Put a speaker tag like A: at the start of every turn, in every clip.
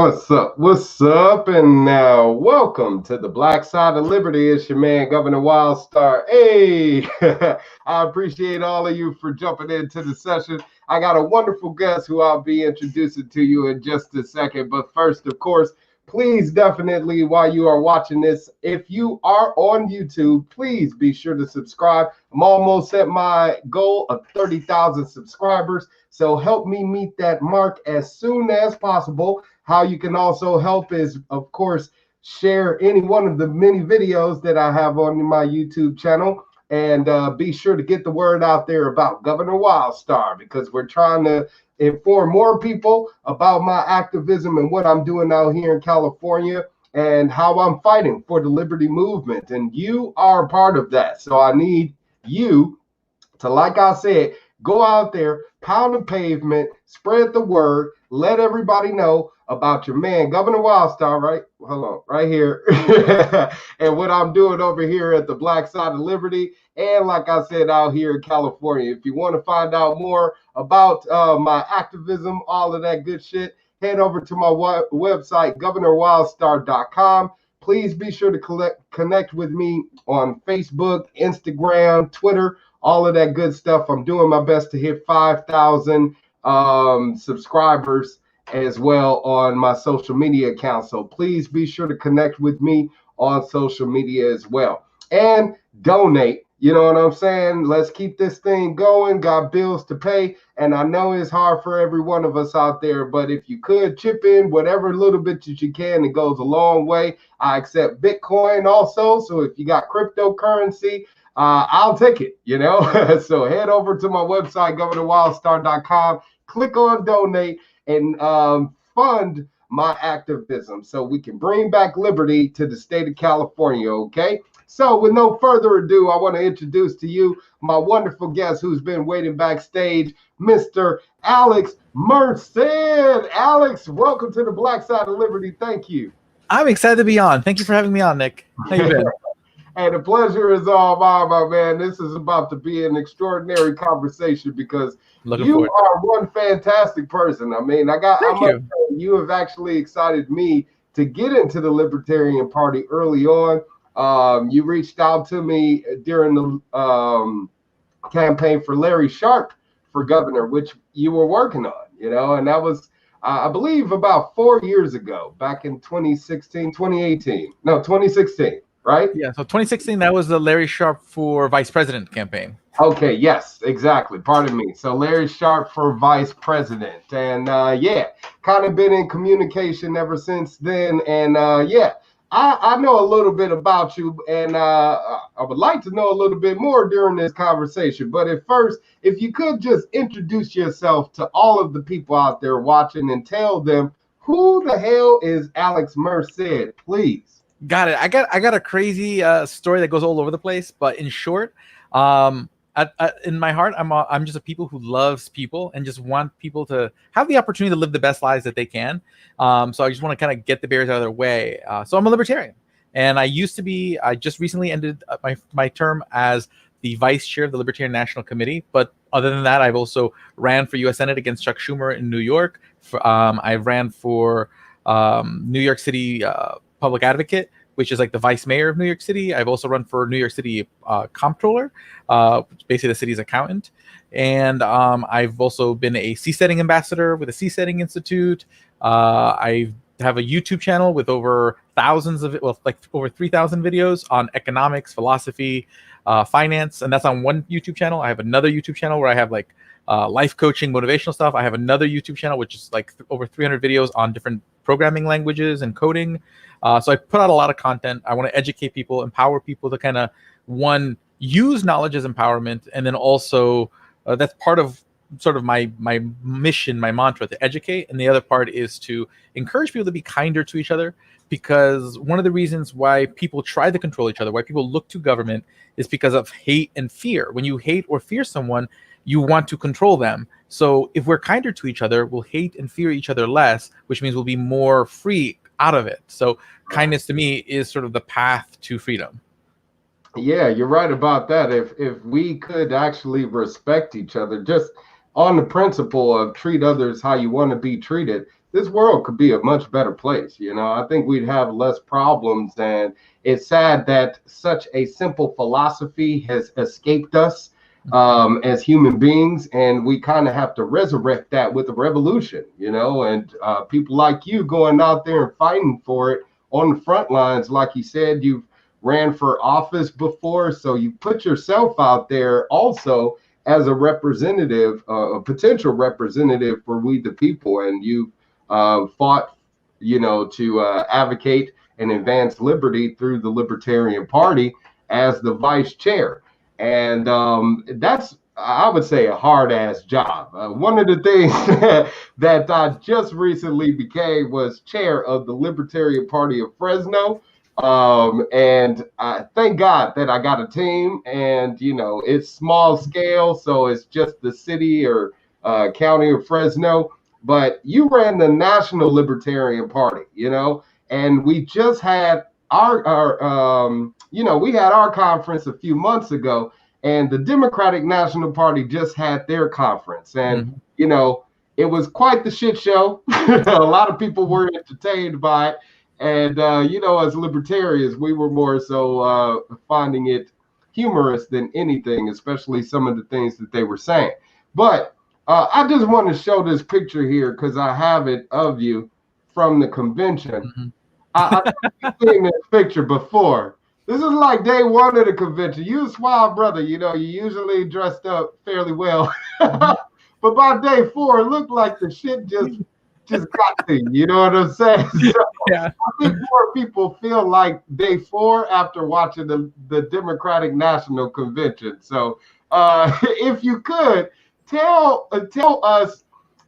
A: What's up? What's up? And now, welcome to the Black Side of Liberty. It's your man, Governor Wildstar. Hey, I appreciate all of you for jumping into the session. I got a wonderful guest who I'll be introducing to you in just a second. But first, of course, please definitely, while you are watching this, if you are on YouTube, please be sure to subscribe. I'm almost at my goal of 30,000 subscribers. So help me meet that mark as soon as possible. How you can also help is, of course, share any one of the many videos that I have on my YouTube channel. And be sure to get the word out there about Governor Wildstar, because we're trying to inform more people about my activism and what I'm doing out here in California and how I'm fighting for the liberty movement. And you are a part of that. So I need you to, like I said, go out there, pound the pavement, spread the word, let everybody know about your man, Governor Wildstar, right? Hold on, right here. And what I'm doing over here at the Black Side of Liberty. And like I said, out here in California. If you want to find out more about my activism, all of that good shit, head over to my website, governorwildstar.com. Please be sure to connect with me on Facebook, Instagram, Twitter, all of that good stuff. I'm doing my best to hit 5,000 subscribers as well on my social media account. So please be sure to connect with me on social media as well. And donate. You know what I'm saying? Let's keep this thing going. Got bills to pay. And I know it's hard for every one of us out there, but if you could chip in whatever little bit that you can, it goes a long way. I accept Bitcoin also. So if you got cryptocurrency, I'll take it, you know? So head over to my website, governorwildstar.com, click on donate, and fund my activism so we can bring back liberty to the state of California, okay? So with no further ado, I want to introduce to you my wonderful guest who's been waiting backstage, Mr. Alex Merced. Alex, welcome to the Black Side of Liberty. Thank you.
B: I'm excited to be on. Thank you for having me on, Nick. How you been?
A: Hey, the pleasure is all mine, my man. This is about to be an extraordinary conversation because you are one fantastic person. I mean, you have actually excited me to get into the Libertarian Party early on. You reached out to me during the campaign for Larry Sharpe for governor, which you were working on, you know, and that was, I believe, about 4 years ago, back in 2016. Right?
B: Yeah, so 2016, that was the Larry Sharpe for vice president campaign.
A: Okay, yes, exactly. Pardon me. So Larry Sharpe for vice president. And yeah, kind of been in communication ever since then. And yeah, I know a little bit about you, and I would like to know a little bit more during this conversation. But at first, if you could just introduce yourself to all of the people out there watching and tell them, who the hell is Alex Merced, please?
B: Got it. I got a crazy story that goes all over the place, but in short, in my heart, I'm just a people who loves people and just want people to have the opportunity to live the best lives that they can. So I just want to kind of get the barriers out of their way. So I'm a libertarian, and I just recently ended my term as the vice chair of the Libertarian National Committee. But other than that, I've also ran for U.S. Senate against Chuck Schumer in New York. I ran for New York City public advocate, which is like the vice mayor of New York City. I've also run for New York City comptroller, basically the city's accountant. And I've also been a seasetting ambassador with the Seasetting Institute. I have a YouTube channel with over over 3,000 videos on economics, philosophy, finance. And that's on one YouTube channel. I have another YouTube channel where I have like life coaching, motivational stuff. I have another YouTube channel, which is like over 300 videos on different programming languages and coding. So I put out a lot of content. I want to educate people, empower people to kind of, one, use knowledge as empowerment. And then also that's part of sort of my mission, my mantra, to educate. And the other part is to encourage people to be kinder to each other, because one of the reasons why people try to control each other, why people look to government, is because of hate and fear. When you hate or fear someone, you want to control them. So if we're kinder to each other, we'll hate and fear each other less, which means we'll be more free out of it. So kindness to me is sort of the path to freedom.
A: Yeah, you're right about that. If we could actually respect each other, just on the principle of treat others how you want to be treated, this world could be a much better place. I think we'd have less problems. And it's sad that such a simple philosophy has escaped us as human beings, and we kind of have to resurrect that with a revolution, and people like you going out there and fighting for it on the front lines. Like you said, you've ran for office before, so you put yourself out there also as a representative, a potential representative for we the people, and you fought, to advocate and advance liberty through the Libertarian Party as the vice chair. And that's, I would say, a hard-ass job. One of the things that I just recently became was chair of the Libertarian Party of Fresno. And I thank God that I got a team, and, it's small scale, so it's just the city or county of Fresno. But you ran the National Libertarian Party, and we just had we had our conference a few months ago, and the Democratic National Party just had their conference. And, it was quite the shit show. A lot of people were entertained by it. And, as libertarians, we were more so finding it humorous than anything, especially some of the things that they were saying. But I just want to show this picture here because I have it of you from the convention. I've seen this picture before. This is like day one of the convention. You a suave brother, you usually dressed up fairly well. But by day 4, it looked like the shit just got to you. You know what I'm saying? So yeah. I think more people feel like day 4 after watching the Democratic National Convention. So if you could tell us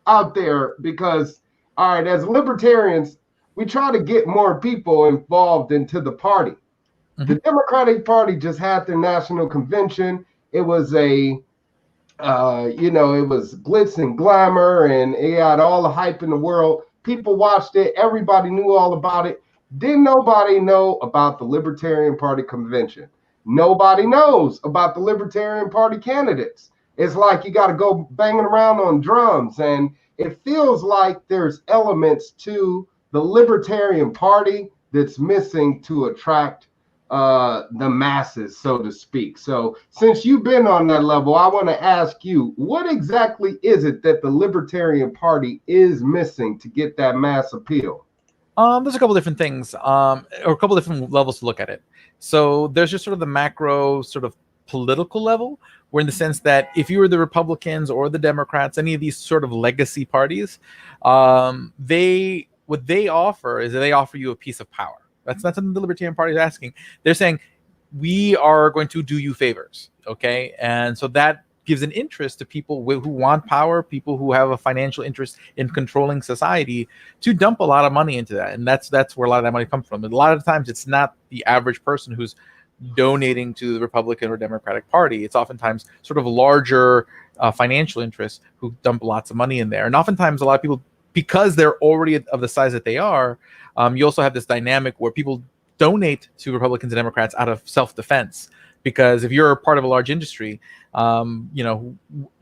A: out there, because, all right, as libertarians, we try to get more people involved into the party. The Democratic Party just had their national convention. It was it was glitz and glamour, and it had all the hype in the world. People watched it. Everybody knew all about it. Didn't nobody know about the Libertarian Party convention? Nobody knows about the Libertarian Party candidates. It's like you got to go banging around on drums, and it feels like there's elements to the Libertarian Party that's missing to attract the masses, so to speak. So since you've been on that level, I want to ask you, what exactly is it that the Libertarian Party is missing to get that mass appeal?
B: There's a couple different things, or a couple different levels to look at it. So there's just sort of the macro sort of political level, where in the sense that if you were the Republicans or the Democrats, any of these sort of legacy parties, what they offer is that they offer you a piece of power. That's not something the Libertarian Party is asking. They're saying, we are going to do you favors, okay? And so that gives an interest to people who want power, people who have a financial interest in controlling society, to dump a lot of money into that. And that's where a lot of that money comes from. And a lot of times it's not the average person who's donating to the Republican or Democratic Party. It's oftentimes sort of larger financial interests who dump lots of money in there. And oftentimes a lot of people, because they're already of the size that they are, you also have this dynamic where people donate to Republicans and Democrats out of self-defense. Because if you're part of a large industry, one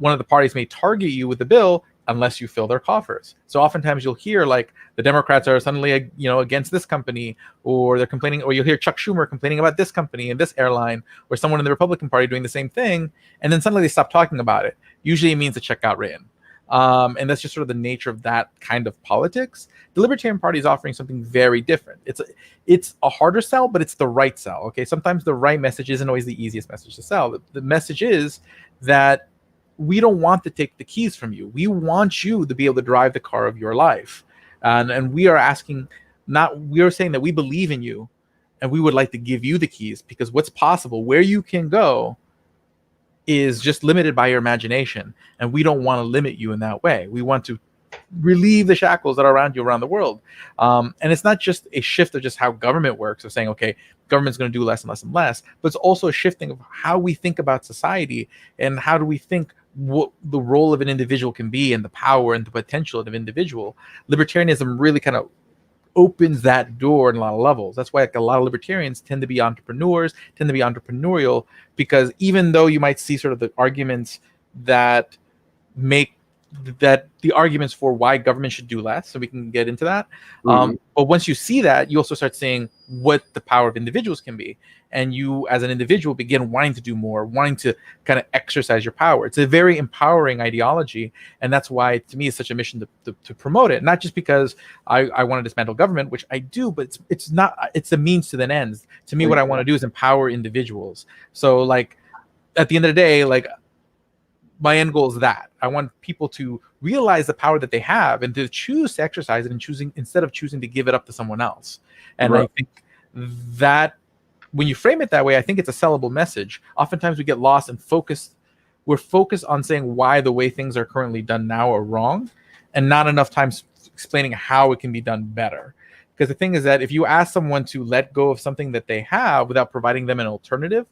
B: of the parties may target you with the bill unless you fill their coffers. So oftentimes you'll hear like the Democrats are suddenly, against this company, or they're complaining, or you'll hear Chuck Schumer complaining about this company and this airline, or someone in the Republican Party doing the same thing, and then suddenly they stop talking about it. Usually it means the check got written. And that's just sort of the nature of that kind of politics. The Libertarian Party is offering something very different. It's a harder sell, but it's the right sell. Okay, sometimes the right message isn't always the easiest message to sell. The message is that we don't want to take the keys from you. We want you to be able to drive the car of your life, and we are asking, we are saying that we believe in you, and we would like to give you the keys, because what's possible, where you can go, is just limited by your imagination, and we don't want to limit you in that way. We want to relieve the shackles that are around you around the world. And it's not just a shift of just how government works, of saying, okay, government's going to do less and less and less, but it's also a shifting of how we think about society, and how do we think what the role of an individual can be, and the power and the potential of an individual. Libertarianism really kind of opens that door in a lot of levels. That's why a lot of libertarians tend to be entrepreneurs, tend to be entrepreneurial, because even though you might see sort of the arguments that make that the arguments for why government should do less, so we can get into that.
A: Mhm.
B: But once you see that, you also start seeing what the power of individuals can be, and you as an individual begin wanting to do more, wanting to kind of exercise your power. It's a very empowering ideology, and that's why to me it's such a mission to promote it. Not just because I want to dismantle government, which I do, but it's not, it's a means to the ends. To me, what I want to do is empower individuals. So like at the end of the day, like my end goal is that I want people to realize the power that they have and to choose to exercise it, and choosing instead of choosing to give it up to someone else. And
A: Right.
B: I think that when you frame it that way, I think it's a sellable message. Oftentimes we get lost and we're focused on saying why the way things are currently done now are wrong, and not enough time explaining how it can be done better. Because the thing is that if you ask someone to let go of something that they have without providing them an alternative,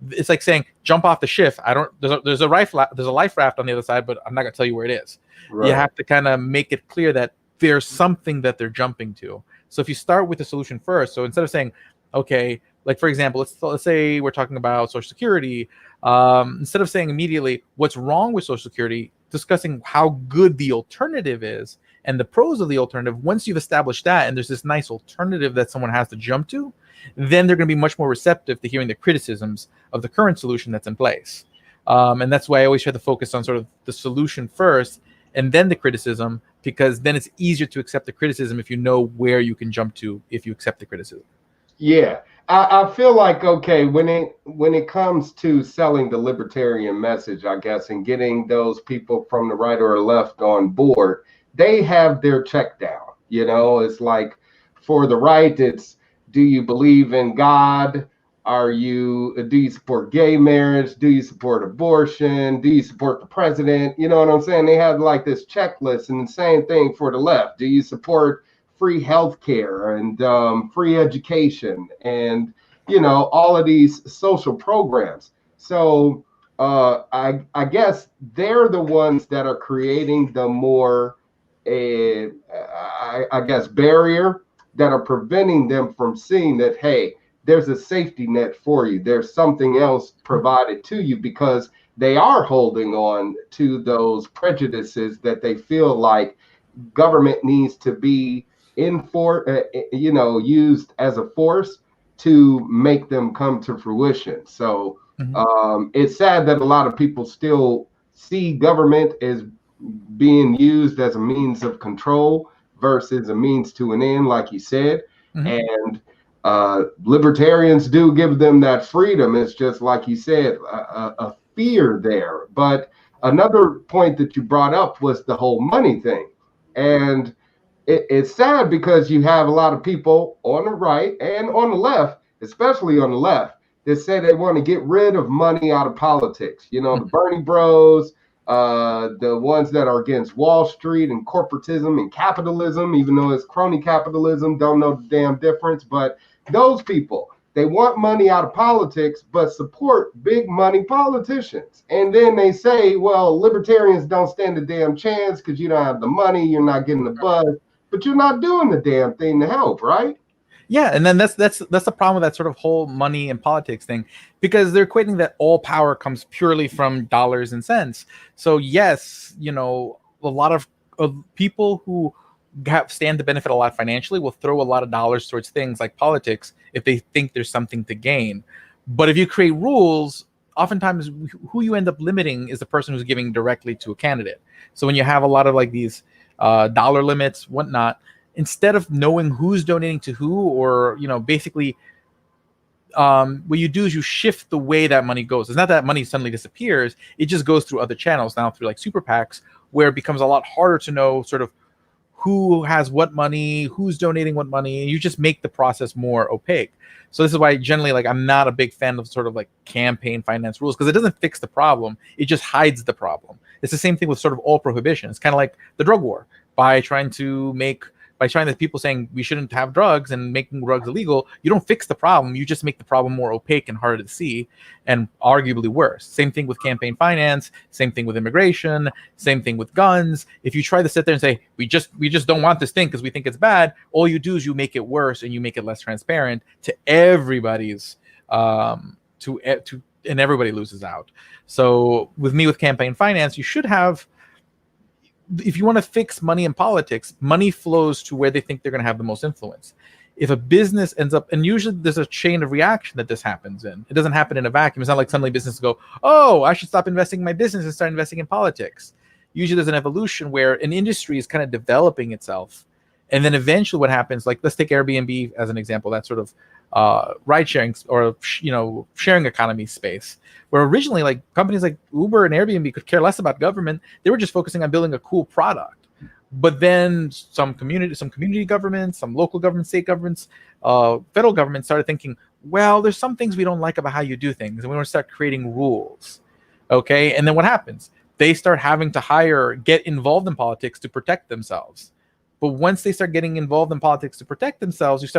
B: it's like saying jump off the ship. There's a life raft on the other side, but I'm not gonna tell you where it is.
A: Right.
B: You have to kind of make it clear that there's something that they're jumping to. So if you start with the solution first, so instead of saying, okay, like for example, let's say we're talking about Social Security, instead of saying immediately what's wrong with Social Security, discussing how good the alternative is and the pros of the alternative. Once you've established that, and there's this nice alternative that someone has to jump to, then they're going to be much more receptive to hearing the criticisms of the current solution that's in place. And that's why I always try to focus on sort of the solution first and then the criticism, because then it's easier to accept the criticism if you know where you can jump to if you accept the criticism.
A: Yeah. I feel like, okay, when it comes to selling the libertarian message, I guess, and getting those people from the right or left on board, they have their check down. It's like for the right, it's, do you believe in God? Do you support gay marriage? Do you support abortion? Do you support the president? You know what I'm saying? They have like this checklist, and the same thing for the left. Do you support free healthcare and free education and all of these social programs? So I guess they're the ones that are creating the more I guess barrier that are preventing them from seeing that, hey, there's a safety net for you. There's something else provided to you, because they are holding on to those prejudices that they feel like government needs to be used as a force to make them come to fruition. So it's sad that a lot of people still see government as being used as a means of control versus a means to an end, like you said. And libertarians do give them that freedom. It's just like you said, a fear there. But another point that you brought up was the whole money thing. And it's sad because you have a lot of people on the right and on the left, especially on the left, that say they want to get rid of money out of politics. The Bernie Bros, the ones that are against Wall Street and corporatism and capitalism, even though it's crony capitalism, don't know the damn difference. But those people, they want money out of politics, but support big money politicians. And then they say, well, libertarians don't stand a damn chance because you don't have the money, you're not getting the buzz, but you're not doing the damn thing to help, right?
B: Yeah, and then that's the problem with that sort of whole money and politics thing, because they're equating that all power comes purely from dollars and cents. So yes, a lot of people who stand to benefit a lot financially will throw a lot of dollars towards things like politics if they think there's something to gain. But if you create rules, oftentimes who you end up limiting is the person who's giving directly to a candidate. So when you have a lot of like these dollar limits, whatnot, instead of knowing who's donating to who, or basically what you do is you shift the way that money goes. It's not that money suddenly disappears, it just goes through other channels now, through like super PACs, where it becomes a lot harder to know sort of who has what money, who's donating what money, and you just make the process more opaque. So this is why generally, like, I'm not a big fan of sort of like campaign finance rules, because it doesn't fix the problem, it just hides the problem. It's the same thing with sort of all prohibition. It's kind of like the drug war. By trying to people saying we shouldn't have drugs and making drugs illegal, you don't fix the problem, you just make the problem more opaque and harder to see, and arguably worse. Same thing with campaign finance, same thing with immigration, same thing with guns. If you try to sit there and say we just don't want this thing because we think it's bad, all you do is you make it worse and you make it less transparent to everybody's and everybody loses out. So with campaign finance, you should have if you want to fix money in politics, money flows to where they think they're going to have the most influence. If a business ends up, and usually there's a chain of reaction that this happens in. It doesn't happen in a vacuum. It's not like suddenly businesses go, oh, I should stop investing in my business and start investing in politics. Usually there's an evolution where an industry is kind of developing itself. And then eventually what happens, like let's take Airbnb as an example, that sort of ride sharing or sharing economy space, where originally like companies like Uber and Airbnb could care less about government. They were just focusing on building a cool product. But then some community governments, some local governments, state governments, federal government started thinking, well, there's some things we don't like about how you do things, and we want to start creating rules. Okay, and then what happens? They start having to get involved in politics to protect themselves. But once they start getting involved in politics to protect themselves,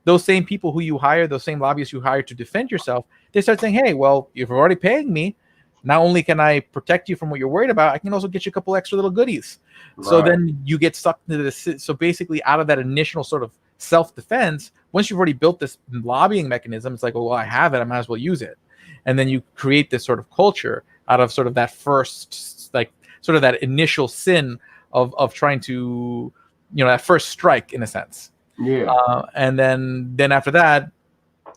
B: those same people who you hire, those same lobbyists you hire to defend yourself, they start saying, hey, well, if you're already paying me, not only can I protect you from what you're worried about, I can also get you a couple extra little goodies. Right. So then you get stuck into this. So basically out of that initial sort of self-defense, once you've already built this lobbying mechanism, it's like, well, I have it, I might as well use it. And then you create this sort of culture out of sort of that first, like sort of that initial sin of trying to, that first strike in a sense.
A: Yeah.
B: And then after that,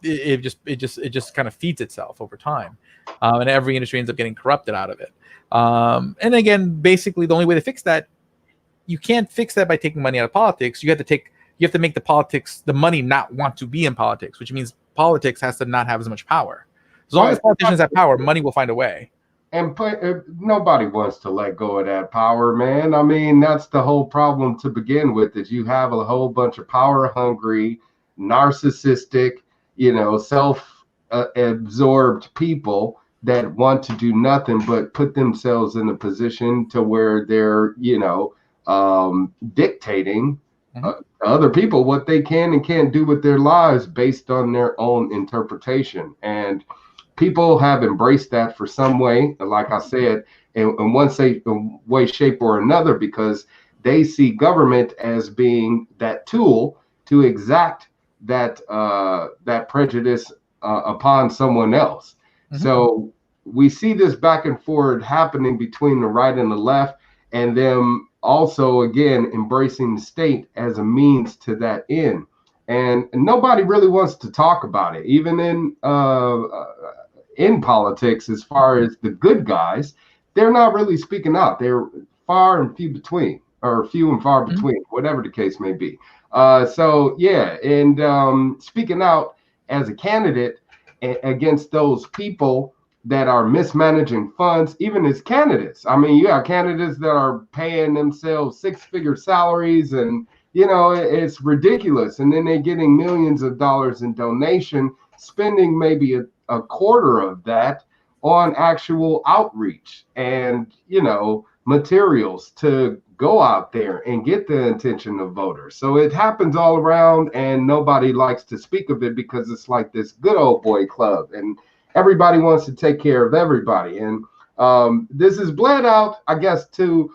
B: it just kind of feeds itself over time. And every industry ends up getting corrupted out of it. And again, basically the only way to fix that, you can't fix that by taking money out of politics. You have to make the money not want to be in politics, which means politics has to not have as much power. As long as politicians have power, money will find a way.
A: And nobody wants to let go of that power, man. I mean, that's the whole problem to begin with, is you have a whole bunch of power hungry, narcissistic, self-absorbed people that want to do nothing but put themselves in a position to where they're, dictating other people what they can and can't do with their lives based on their own interpretation. And people have embraced that for some way, like I said, in one way, shape, or another, because they see government as being that tool to exact that prejudice upon someone else. Mm-hmm. So we see this back and forth happening between the right and the left, and them also, again, embracing the state as a means to that end. And nobody really wants to talk about it, even in politics. As far as the good guys, they're not really speaking out. They're far and few between, or few and far between, whatever the case may be. So yeah, and speaking out as a candidate against those people that are mismanaging funds, even as candidates. I mean, you have candidates that are paying themselves six-figure salaries, and it's ridiculous. And then they're getting millions of dollars in donation, spending maybe a quarter of that on actual outreach and materials to go out there and get the attention of voters. So it happens all around, and nobody likes to speak of it because it's like this good old boy club, and everybody wants to take care of everybody. And this is bled out, I guess, to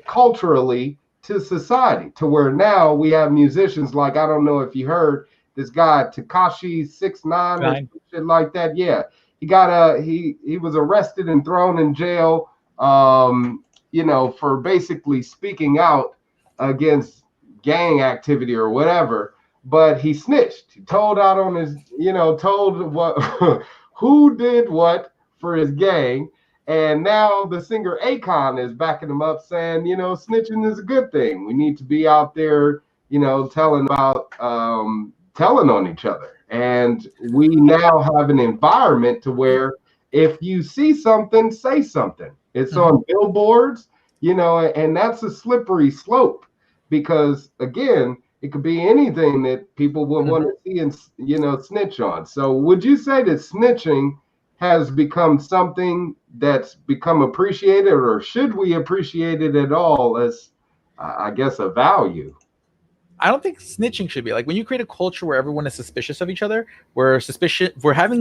A: culturally to society, to where now we have musicians like, I don't know if you heard this guy Tekashi 6ix9ine or shit like that. Yeah, he got he was arrested and thrown in jail, for basically speaking out against gang activity or whatever. But he snitched. He told out on his, told what who did what for his gang. And now the singer Akon is backing him up, saying, snitching is a good thing. We need to be out there, telling on each other. And we now have an environment to where if you see something, say something. It's on billboards, and that's a slippery slope, because again, it could be anything that people would want to see and, snitch on. So would you say that snitching has become something that's become appreciated, or should we appreciate it at all as, I guess, a value?
B: I don't think snitching should be like, when you create a culture where everyone is suspicious of each other, where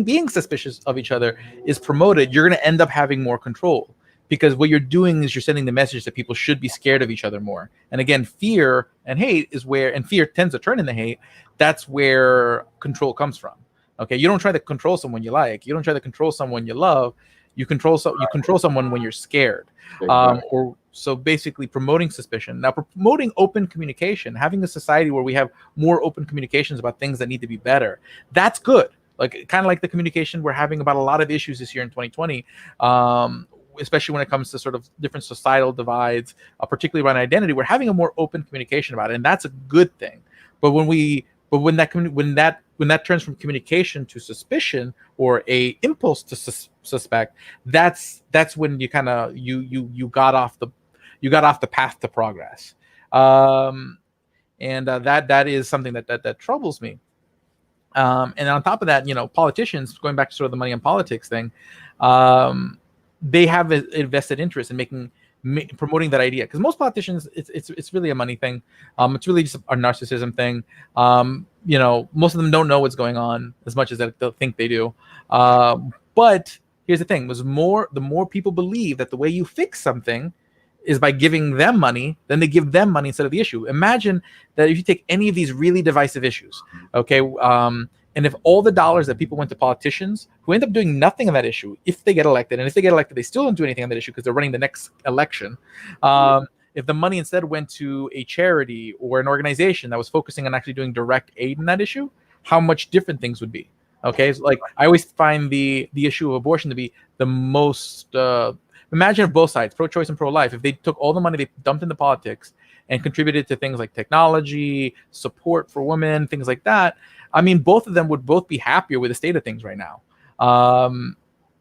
B: being suspicious of each other is promoted, you're going to end up having more control, because what you're doing is you're sending the message that people should be scared of each other more. And again, fear and hate and fear tends to turn into hate. That's where control comes from. Okay. You don't try to control someone you like. You don't try to control someone you love. You control someone when you're scared.
A: Exactly.
B: Or so basically promoting suspicion. Now, promoting open communication, having a society where we have more open communications about things that need to be better, that's good. Like kind of like the communication we're having about a lot of issues this year in 2020, especially when it comes to sort of different societal divides, particularly around identity. We're having a more open communication about it, and that's a good thing. But when that turns from communication to suspicion or a impulse to suspect, that's when you kind of you got off the path to progress. And that is something that troubles me. And on top of that, politicians, going back to sort of the money and politics thing, they have a vested interest in promoting that idea, because most politicians, it's really a money thing. It's really just a narcissism thing. Most of them don't know what's going on as much as they think they do. But here's the thing: the more people believe that the way you fix something is by giving them money, then they give them money instead of the issue. Imagine that if you take any of these really divisive issues, okay, and if all the dollars that people went to politicians who end up doing nothing on that issue, if they get elected, and if they get elected, they still don't do anything on that issue because they're running the next election. If the money instead went to a charity or an organization that was focusing on actually doing direct aid in that issue, how much different things would be. Okay, so like I always find the issue of abortion to be the most. Imagine if both sides, pro-choice and pro-life, if they took all the money they dumped into politics and contributed to things like technology, support for women, things like that. I mean, both of them would both be happier with the state of things right now.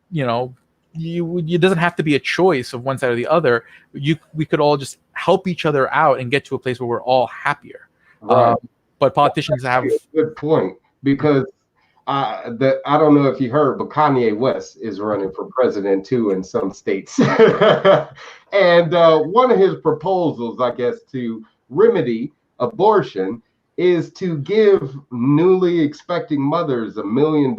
B: It doesn't have to be a choice of one side or the other. We could all just help each other out and get to a place where we're all happier.
A: Right.
B: But politicians have
A: a good point, because I don't know if you heard, but Kanye West is running for president too in some states. And one of his proposals, I guess, to remedy abortion is to give newly expecting mothers $1 million,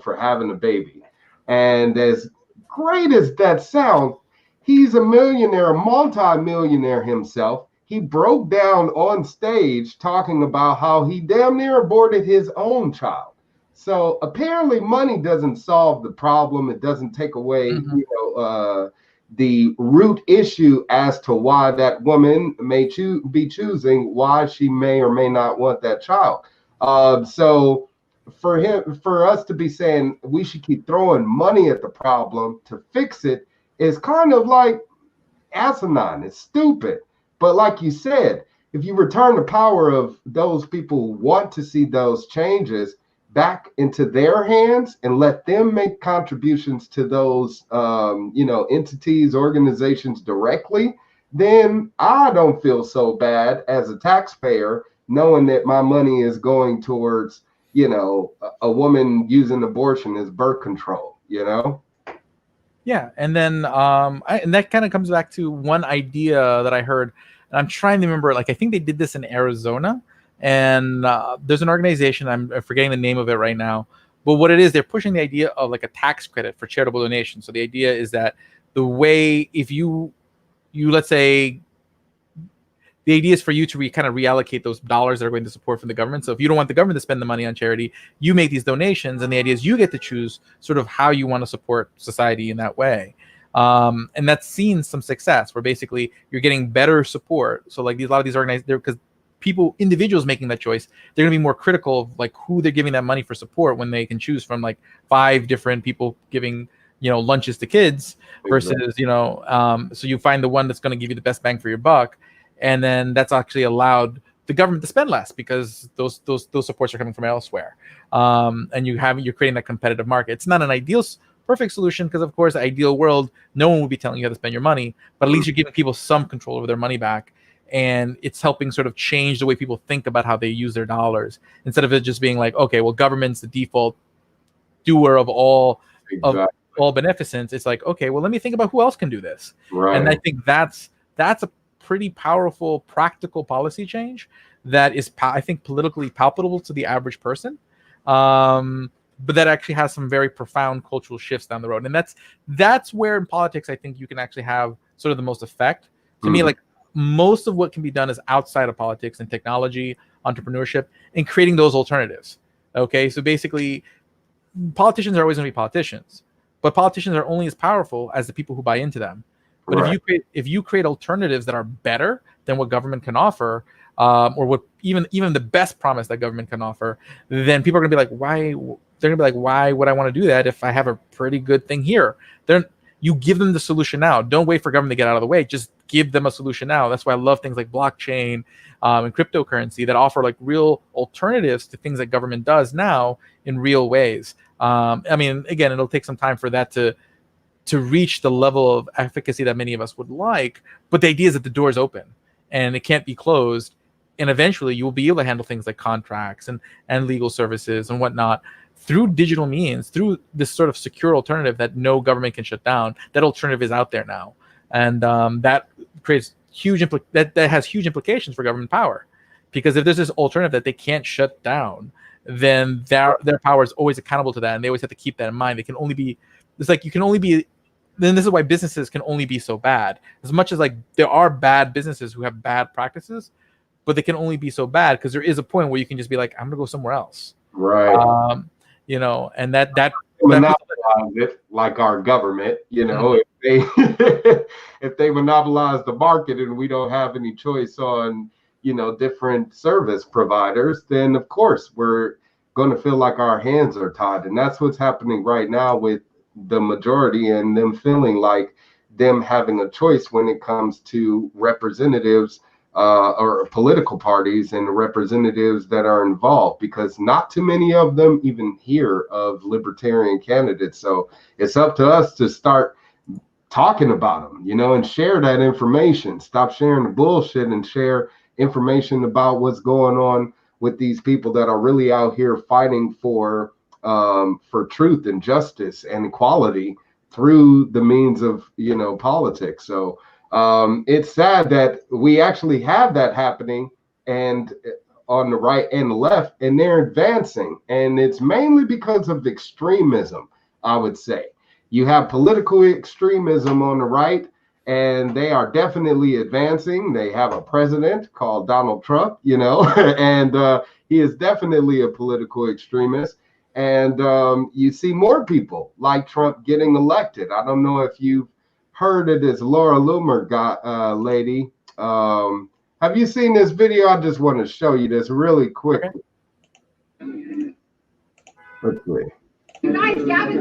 A: for having a baby. And as great as that sounds, he's a millionaire, a multi-millionaire himself. He broke down on stage talking about how he damn near aborted his own child. So apparently money doesn't solve the problem. It doesn't take away, the root issue as to why that woman may be choosing why she may or may not want that child. So for us to be saying we should keep throwing money at the problem to fix it is kind of like asinine. It's stupid. But like you said, if you return the power of those people who want to see those changes back into their hands and let them make contributions to those, entities, organizations directly, then I don't feel so bad as a taxpayer knowing that my money is going towards, a woman using abortion as birth control,
B: Yeah, and then and that kind of comes back to one idea that I heard, and I'm trying to remember. Like I think they did this in Arizona, and there's an organization, I'm forgetting the name of it right now, but what it is, they're pushing the idea of like a tax credit for charitable donations. So the idea is that the way, if you let's say, the idea is for you to kind of reallocate those dollars that are going to support from the government. So if you don't want the government to spend the money on charity, you make these donations, and the idea is you get to choose sort of how you want to support society in that way. And that's seen some success where basically you're getting better support. So like a lot of these organizations, because individuals making that choice, they're going to be more critical of like who they're giving that money for support when they can choose from like 5 different people giving lunches to kids versus so you find the one that's going to give you the best bang for your buck, and then that's actually allowed the government to spend less because those supports are coming from elsewhere, and you're creating that competitive market. It's not an ideal perfect solution, because of course the ideal world, no one would be telling you how to spend your money, but at least you're giving people some control over their money back. And it's helping sort of change the way people think about how they use their dollars, instead of it just being like, okay, well, government's the default doer of all beneficence. It's like, okay, well, let me think about who else can do this. Right. And I think that's a pretty powerful, practical policy change that is, I think, politically palpable to the average person, but that actually has some very profound cultural shifts down the road. And that's where in politics I think you can actually have sort of the most effect. To me, like, most of what can be done is outside of politics and technology, entrepreneurship, and creating those alternatives. Okay, so basically, politicians are always going to be politicians, but politicians are only as powerful as the people who buy into them. But
A: Right.
B: if you create alternatives that are better than what government can offer, or what even the best promise that government can offer, then people are gonna be like, why? They're gonna be like, why would I want to do that if I have a pretty good thing here? You give them the solution now. Don't wait for government to get out of the way. Just give them a solution now. That's why I love things like blockchain and cryptocurrency that offer like real alternatives to things that government does now in real ways. I mean, again, it'll take some time for that to reach the level of efficacy that many of us would like, but the idea is that the door is open and it can't be closed, and eventually you will be able to handle things like contracts and legal services and whatnot through digital means, through this sort of secure alternative that no government can shut down. That alternative is out there now, and that creates that has huge implications for government power, because if there's this alternative that they can't shut down, then their power is always accountable to that, and they always have to keep that in mind. They can only be, it's like you can only be, then this is why businesses can only be so bad. As much as like there are bad businesses who have bad practices, but they can only be so bad because there is a point where you can just be like, I'm gonna go somewhere else.
A: Right.
B: You know, and that
A: monopolize it like our government, you know, if they monopolize the market and we don't have any choice on, you know, different service providers, then of course we're going to feel like our hands are tied. And that's what's happening right now with the majority and them feeling like them having a choice when it comes to representatives or political parties and the representatives that are involved, because not too many of them even hear of libertarian candidates. So it's up to us to start talking about them, you know, and share that information. Stop sharing the bullshit and share information about what's going on with these people that are really out here fighting for truth and justice and equality through the means of, you know, politics. So it's sad that we actually have that happening, and on the right and the left, and they're advancing. And it's mainly because of extremism, I would say. You have political extremism on the right, and they are definitely advancing. They have a president called Donald Trump, you know, and he is definitely a political extremist. And you see more people like Trump getting elected. I don't know if you've heard of this Laura Loomer lady. Have you seen this video? I just want to show you this really quickly. Let's see.
C: You guys, Gavin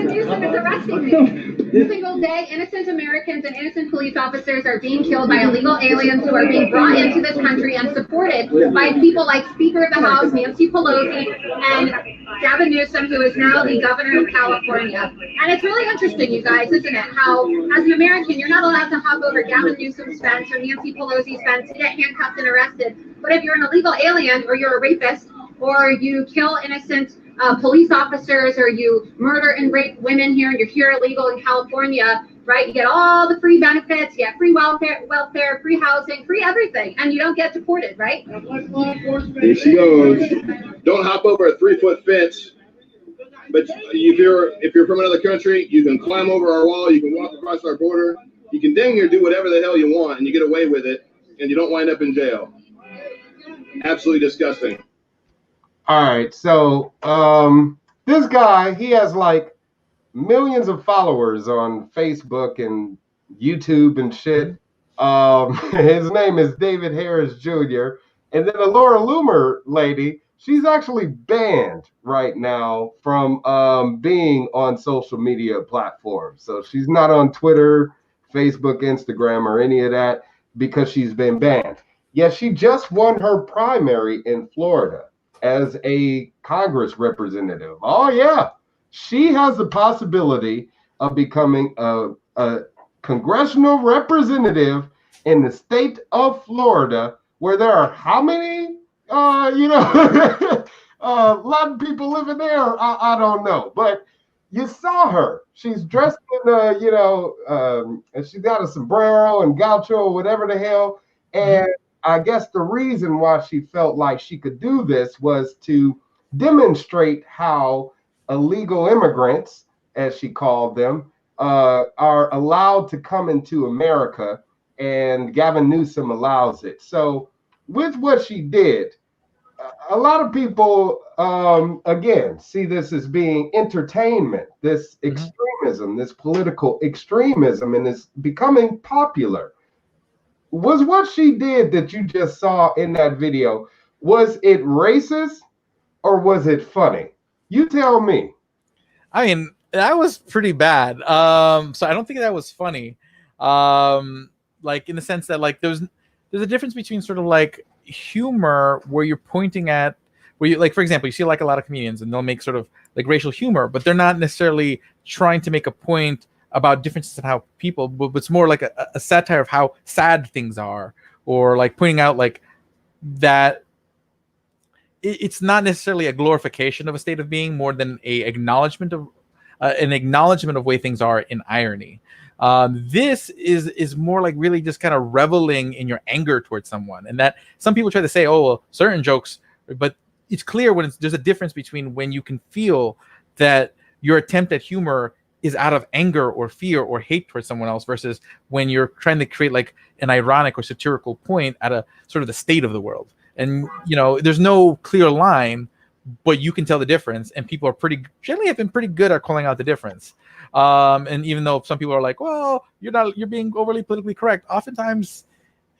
C: Newsom is arresting me. Every single day, innocent Americans and innocent police officers are being killed by illegal aliens who are being brought into this country and supported by people like Speaker of the House, Nancy Pelosi, and Gavin Newsom, who is now the governor of California. And it's really interesting, you guys, isn't it? How, as an American, you're not allowed to hop over Gavin Newsom's fence or Nancy Pelosi's fence to get handcuffed and arrested. But if you're an illegal alien, or you're a rapist, or you kill innocent police officers, or you murder and rape women here, and you're here illegal in California, right? You get all the free benefits, you get free welfare, free housing, free everything, and you don't get deported, right?
D: Here she goes. Don't hop over a 3-foot fence. But if you're from another country, you can climb over our wall, you can walk across our border, you can dang near do whatever the hell you want, and you get away with it, and you don't wind up in jail. Absolutely disgusting.
A: All right, so this guy, he has like millions of followers on Facebook and YouTube and shit. His name is David Harris Jr. And then the Laura Loomer lady, she's actually banned right now from being on social media platforms. So she's not on Twitter, Facebook, Instagram, or any of that because she's been banned. Yet she just won her primary in Florida as a Congress representative. Oh yeah, she has the possibility of becoming a congressional representative in the state of Florida, where there are how many, a lot of people living there. I don't know, but you saw her. She's dressed in and she's got a sombrero and gaucho or whatever the hell, and I guess the reason why she felt like she could do this was to demonstrate how illegal immigrants, as she called them, are allowed to come into America, and Gavin Newsom allows it. So with what she did, a lot of people, again, see this as being entertainment, this extremism, this political extremism, and it's becoming popular. Was what she did that you just saw in that video, was it racist or was it funny? You tell me.
B: I mean, that was pretty bad. So I don't think that was funny. Like in the sense that like there's a difference between sort of like humor where you're pointing at where you like, for example, you see like a lot of comedians and they'll make sort of like racial humor, but they're not necessarily trying to make a point about differences in how people, but it's more like a satire of how sad things are, or like pointing out like that it's not necessarily a glorification of a state of being more than an acknowledgement of way things are in irony. This is more like really just kind of reveling in your anger towards someone, and that some people try to say, oh, well, certain jokes, but it's clear when there's a difference between when you can feel that your attempt at humor is out of anger or fear or hate towards someone else versus when you're trying to create like an ironic or satirical point at a sort of the state of the world. And, you know, there's no clear line, but you can tell the difference. And people are generally have been pretty good at calling out the difference. And even though some people are like, well, you're being overly politically correct. Oftentimes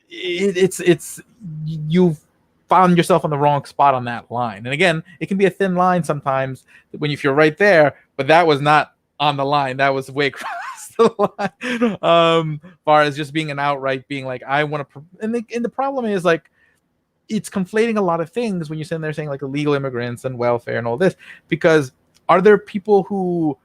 B: it's you've found yourself on the wrong spot on that line. And again, it can be a thin line sometimes if you're right there, but that was not on the line. That was way across the line. Far as just being an outright being like, I want to, and the problem is like, it's conflating a lot of things when you're sitting there saying like illegal immigrants and welfare and all this, because are there people who,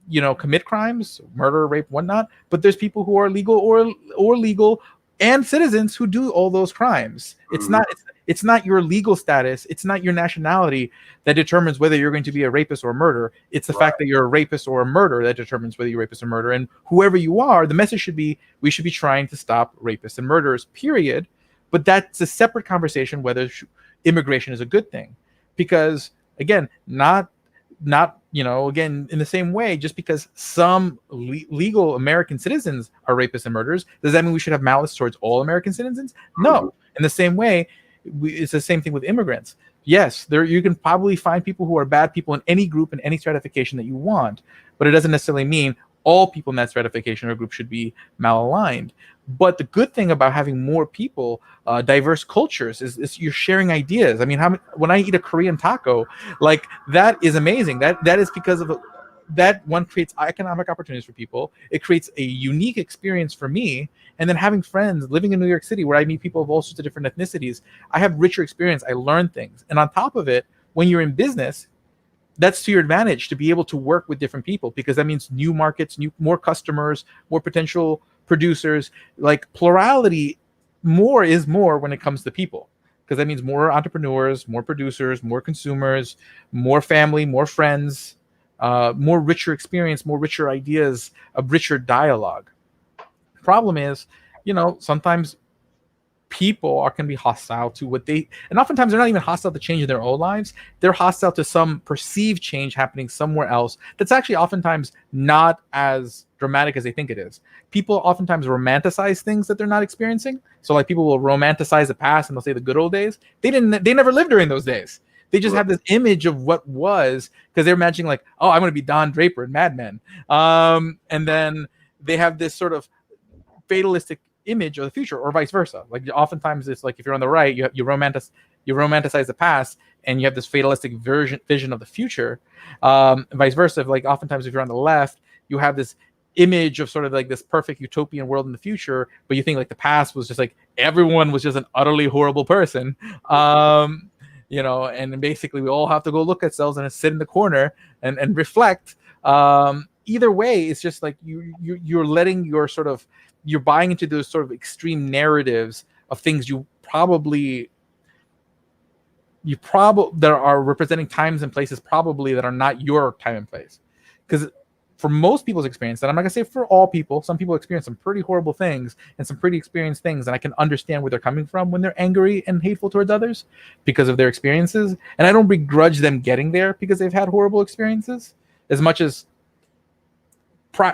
B: you know, commit crimes, murder, rape, whatnot, but there's people who are legal or legal and citizens who do all those crimes. It's not your legal status, it's not your nationality that determines whether you're going to be a rapist or a murderer. It's the fact that you're a rapist or a murderer that determines whether you're a rapist or murderer. And whoever you are, the message should be, we should be trying to stop rapists and murderers, period. But that's a separate conversation whether immigration is a good thing. Because again, not you know, again, in the same way, just because some legal American citizens are rapists and murderers, does that mean we should have malice towards all American citizens? No. In the same way, it's the same thing with immigrants. Yes, you can probably find people who are bad people in any group and any stratification that you want, but it doesn't necessarily mean all people in that stratification or group should be malaligned. But the good thing about having more people, diverse cultures, is you're sharing ideas. I mean, when I eat a Korean taco, like that is amazing. That is because of that one creates economic opportunities for people. It creates a unique experience for me. And then having friends living in New York City where I meet people of all sorts of different ethnicities, I have richer experience. I learn things. And on top of it, when you're in business, that's to your advantage to be able to work with different people, because that means new markets, more customers, more potential producers. Like plurality, more is more when it comes to people, because that means more entrepreneurs, more producers, more consumers, more family, more friends, more richer experience, more richer ideas, a richer dialogue. Problem is, you know, sometimes people can be hostile to and oftentimes they're not even hostile to change in their own lives. They're hostile to some perceived change happening somewhere else that's actually oftentimes not as dramatic as they think it is. People oftentimes romanticize things that they're not experiencing. So like people will romanticize the past and they'll say the good old days. They never lived during those days. They just have this image of what was, because they're imagining like, oh, I'm going to be Don Draper in Mad Men. And then they have this sort of fatalistic image of the future, or vice versa. Like oftentimes it's like if you're on the right, you romanticize the past and you have this fatalistic vision of the future. Vice versa, like oftentimes if you're on the left, you have this image of sort of like this perfect utopian world in the future, but you think like the past was just like everyone was just an utterly horrible person. You know, and basically we all have to go look at ourselves and sit in the corner and reflect. Either way, it's just like you're letting you're buying into those sort of extreme narratives of things that are representing times and places probably that are not your time and place. Because for most people's experience, and I'm not gonna say for all people, some people experience some pretty horrible things and some pretty experienced things, and I can understand where they're coming from when they're angry and hateful towards others because of their experiences. And I don't begrudge them getting there because they've had horrible experiences, as much as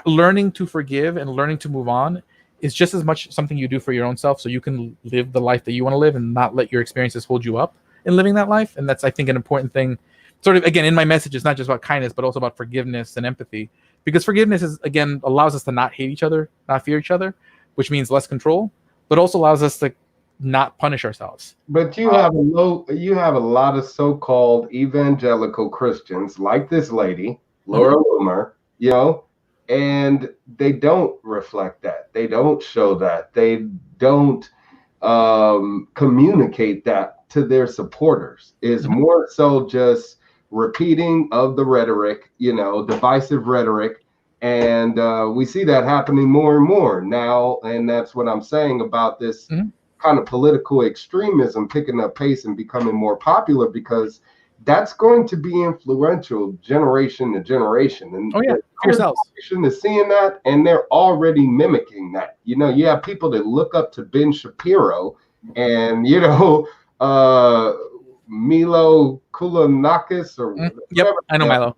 B: learning to forgive and learning to move on is just as much something you do for your own self, so you can live the life that you want to live and not let your experiences hold you up. in living that life. And that's, I think, an important thing. Sort of, again, in my message, it's not just about kindness, but also about forgiveness and empathy. Because forgiveness is, again, allows us to not hate each other, not fear each other, which means less control, but also allows us to not punish ourselves.
A: But you have a lot of so-called evangelical Christians like this lady, Laura Loomer, you know, and they don't reflect that. They don't show that. They don't communicate that to their supporters. It's more so just repeating of the rhetoric, you know, divisive rhetoric. And we see that happening more and more now. And that's what I'm saying about this kind of political extremism picking up pace and becoming more popular, because that's going to be influential generation to generation. And
B: the
A: generation is seeing that, and they're already mimicking that. You know, you have people that look up to Ben Shapiro and, you know, Milo Kulanakis or
B: whatever. I know Milo.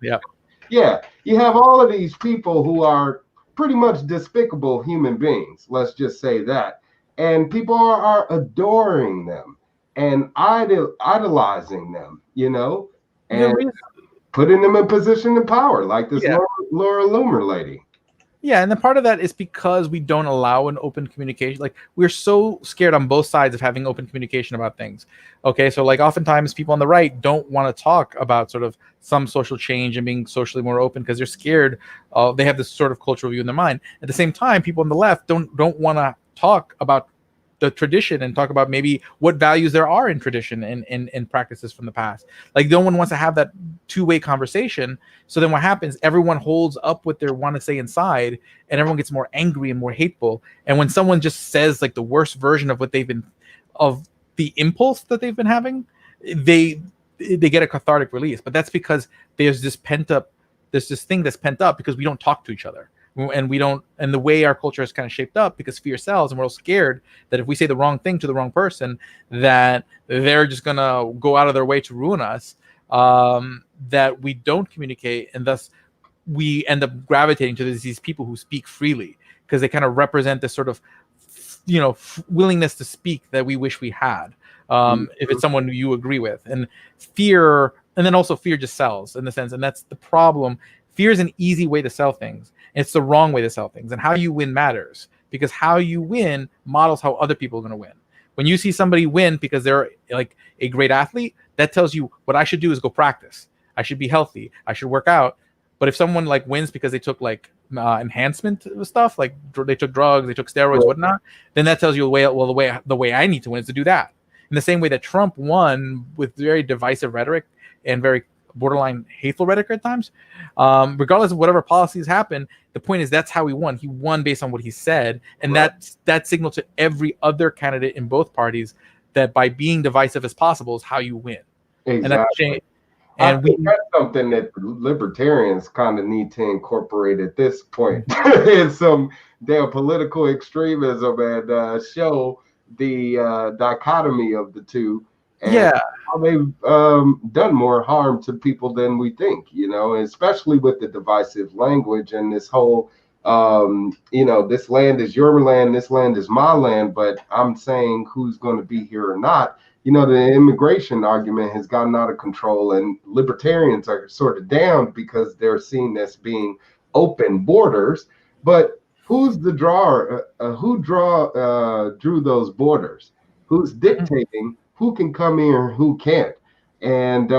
A: Yeah, you have all of these people who are pretty much despicable human beings. Let's just say that. And people are adoring them and idolizing them, you know, and putting them in position of power, like this Laura Loomer lady.
B: Yeah, and then part of that is because we don't allow an open communication. Like, we're so scared on both sides of having open communication about things. Okay, so like oftentimes people on the right don't want to talk about sort of some social change and being socially more open because they're scared. They have this sort of cultural view in their mind. At the same time, people on the left don't want to talk about the tradition and talk about maybe what values there are in tradition and practices from the past. Like, no one wants to have that two-way conversation. So then what happens, everyone holds up what they want to say inside, and everyone gets more angry and more hateful. And when someone just says like the worst version of what they've been, of the impulse that they've been having, they get a cathartic release. But that's because there's this thing that's pent up because we don't talk to each other. And we don't, and the way our culture is kind of shaped up, because fear sells, and we're all scared that if we say the wrong thing to the wrong person, that they're just gonna go out of their way to ruin us, that we don't communicate, and thus we end up gravitating to these people who speak freely because they kind of represent this sort of, you know, willingness to speak that we wish we had. If it's someone who you agree with, and fear, and then also fear just sells in the sense, and that's the problem. Fear is an easy way to sell things. It's the wrong way to sell things. And how you win matters, because how you win models how other people are going to win. When you see somebody win because they're like a great athlete, that tells you what I should do is go practice. I should be healthy. I should work out. But if someone like wins because they took like enhancement stuff, like they took drugs, they took steroids, whatnot, then that tells you the way I need to win is to do that. In the same way that Trump won with very divisive rhetoric and very borderline hateful rhetoric at times, regardless of whatever policies happen, the point is that's how he won. He won based on what he said, and that signaled to every other candidate in both parties that by being divisive as possible is how you win.
A: Exactly. And that's something that libertarians kind of need to incorporate at this point in some damn political extremism and show the dichotomy of the two. And how they've done more harm to people than we think, you know, especially with the divisive language and this whole, you know, this land is your land, this land is my land, but I'm saying who's going to be here or not. You know, the immigration argument has gotten out of control, and libertarians are sort of down because they're seen as being open borders. But who's the drawer? Who drew those borders? Who's dictating who can come here and who can't? And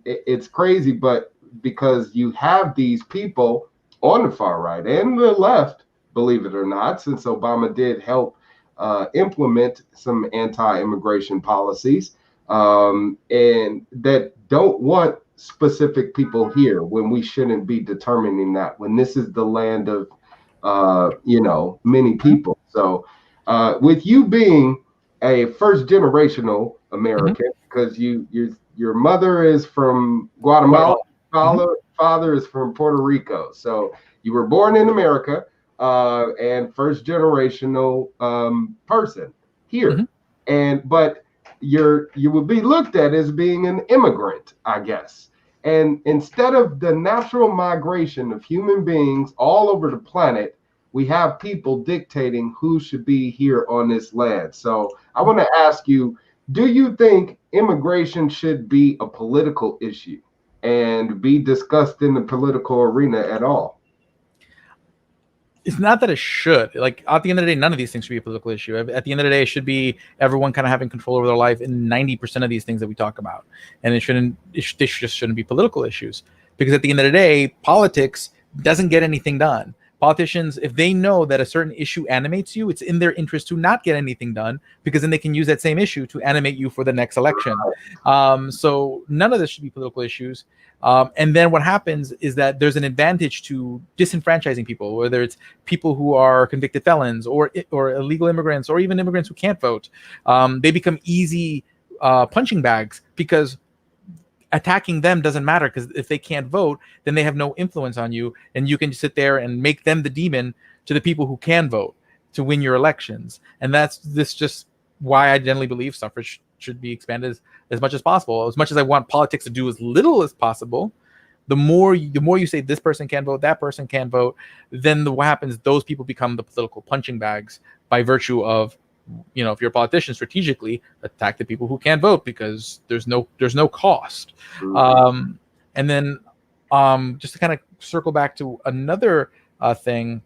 A: it's crazy, but because you have these people on the far right and the left, believe it or not, since Obama did help implement some anti-immigration policies, and that don't want specific people here when we shouldn't be determining that, when this is the land of, you know, many people. So with you being a first generational American, because your mother is from Guatemala, father is from Puerto Rico. So you were born in America, and first generational person here. But you would be looked at as being an immigrant, I guess. And instead of the natural migration of human beings all over the planet, we have people dictating who should be here on this land. So I want to ask you, Do you think immigration should be a political issue and be discussed in the political arena at all?
B: It's not that it should. Like, at the end of the day, none of these things should be a political issue. At the end of the day, it should be everyone kind of having control over their life in 90% of these things that we talk about. And they just shouldn't be political issues, because at the end of the day, politics doesn't get anything done. Politicians, if they know that a certain issue animates you, it's in their interest to not get anything done, because then they can use that same issue to animate you for the next election. So none of this should be political issues. And then what happens is that there's an advantage to disenfranchising people, whether it's people who are convicted felons or illegal immigrants or even immigrants who can't vote. They become easy punching bags, because attacking them doesn't matter, because if they can't vote, then they have no influence on you, and you can just sit there and make them the demon to the people who can vote to win your elections. And that's just why I generally believe suffrage should be expanded as much as possible. As much as I want politics to do as little as possible, the more you say this person can't vote, that person can't vote, then what happens? Those people become the political punching bags by virtue of, if you're a politician, strategically attack the people who can't vote, because there's no cost. And then just to kind of circle back to another thing,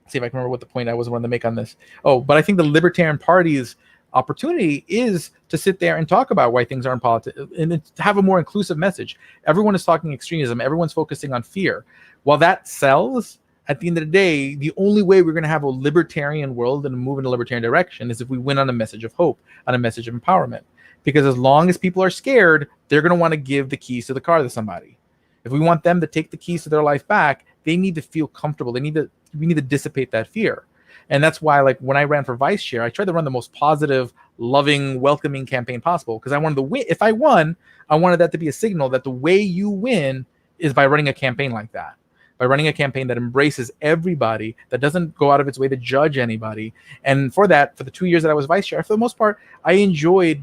B: see if I can remember what the point I was wanting to make on this. But I think the Libertarian Party's opportunity is to sit there and talk about why things are in politics and have a more inclusive message. Everyone is talking extremism. Everyone's focusing on fear. While that sells, at the end of the day, the only way we're going to have a libertarian world and move in a libertarian direction is if we win on a message of hope, on a message of empowerment. Because as long as people are scared, they're going to want to give the keys to the car to somebody. If we want them to take the keys to their life back, they need to feel comfortable. We need to dissipate that fear. And that's why, like, when I ran for vice chair, I tried to run the most positive, loving, welcoming campaign possible, because I wanted to win. If I won, I wanted that to be a signal that the way you win is by running a campaign like that, by running a campaign that embraces everybody, that doesn't go out of its way to judge anybody. And for that, for the 2 years that I was vice chair, for the most part, I enjoyed,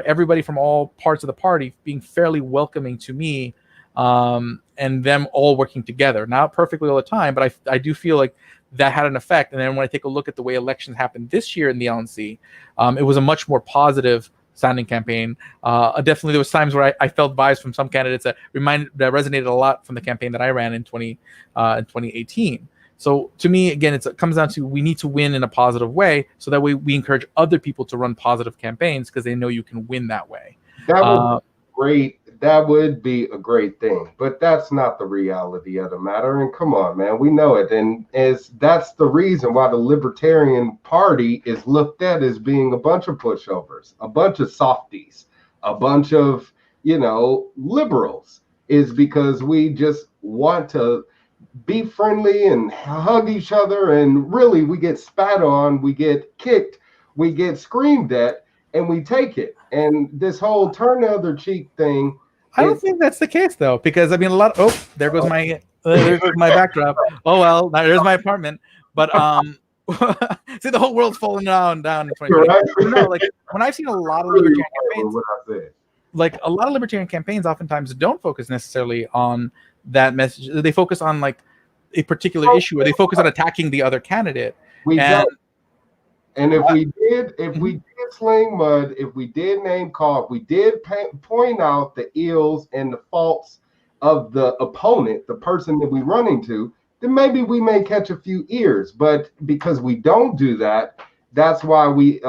B: everybody from all parts of the party being fairly welcoming to me, and them all working together. Not perfectly all the time, but I do feel like that had an effect. And then when I take a look at the way elections happened this year in the LNC, it was a much more positive sounding campaign. Definitely there was times where I felt vibes from some candidates that resonated a lot from the campaign that I ran in 2018. So to me, again, it comes down to, we need to win in a positive way, so that way we encourage other people to run positive campaigns, because they know you can win that way.
A: That would be great. That would be a great thing, but that's not the reality of the matter. And come on, man, we know it. And that's the reason why the Libertarian Party is looked at as being a bunch of pushovers, a bunch of softies, a bunch of, liberals, is because we just want to be friendly and hug each other. And really, we get spat on, we get kicked, we get screamed at, and we take it. And this whole turn the other cheek thing,
B: I don't think that's the case, though, because I mean, there goes my backdrop. Oh well, there's my apartment. But see, the whole world's falling down in 2020.
A: right?
B: No, like, when I've seen a lot of libertarian campaigns, oftentimes don't focus necessarily on that message. They focus on like a particular issue, or they focus on attacking the other candidate.
A: And if we did sling mud, if we did name call, if we did point out the ills and the faults of the opponent, the person that we're running to, then maybe we may catch a few ears. But because we don't do that, that's why we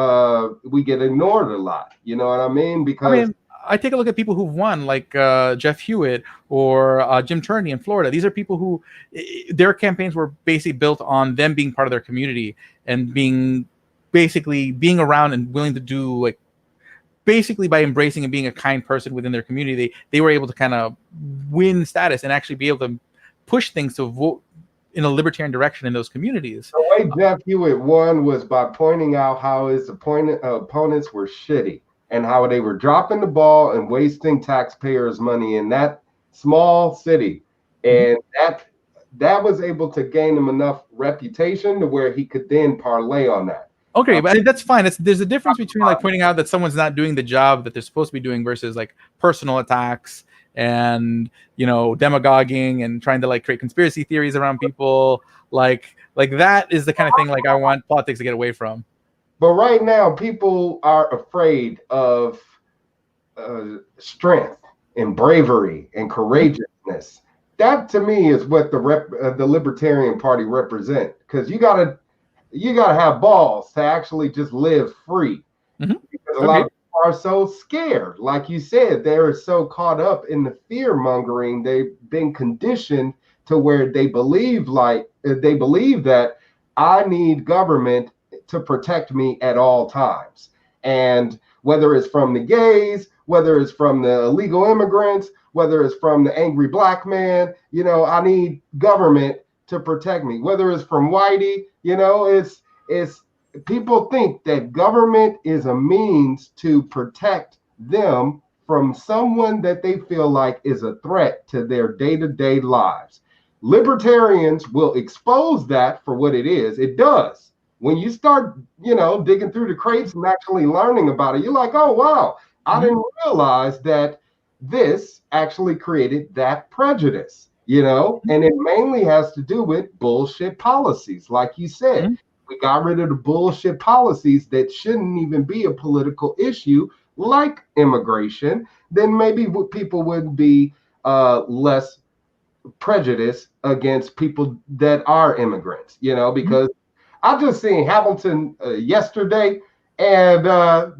A: get ignored a lot. You know what I mean? Because
B: I take a look at people who've won, like Jeff Hewitt or Jim Turney in Florida. These are people who their campaigns were basically built on them being part of their community and being around and willing to do, like, basically by embracing and being a kind person within their community, they were able to kind of win status and actually be able to push things to vote in a libertarian direction in those communities.
A: The way Jeff Hewitt won was by pointing out how his opponents were shitty and how they were dropping the ball and wasting taxpayers' money in that small city. And that was able to gain him enough reputation to where he could then parlay on that.
B: Okay, but that's fine. There's a difference between like pointing out that someone's not doing the job that they're supposed to be doing versus like personal attacks and, demagoguing and trying to like create conspiracy theories around people. Like that is the kind of thing like I want politics to get away from.
A: But right now, people are afraid of strength and bravery and courageousness. That to me is what the Libertarian Party represent. Because you gotta have balls to actually just live free.
B: Mm-hmm.
A: Because a lot of people are so scared. Like you said, they're so caught up in the fear mongering. They've been conditioned to where they believe that I need government to protect me at all times. And whether it's from the gays, whether it's from the illegal immigrants, whether it's from the angry black man, I need government to protect me. Whether it's from Whitey, it's people think that government is a means to protect them from someone that they feel like is a threat to their day-to-day lives. Libertarians will expose that for what it is. It does. When you start, digging through the crates and actually learning about it, you're like, oh, wow, I didn't realize that this actually created that prejudice, and it mainly has to do with bullshit policies. Like you said, we got rid of the bullshit policies that shouldn't even be a political issue, like immigration. Then maybe people would be less prejudiced against people that are immigrants, because I just seen Hamilton yesterday, and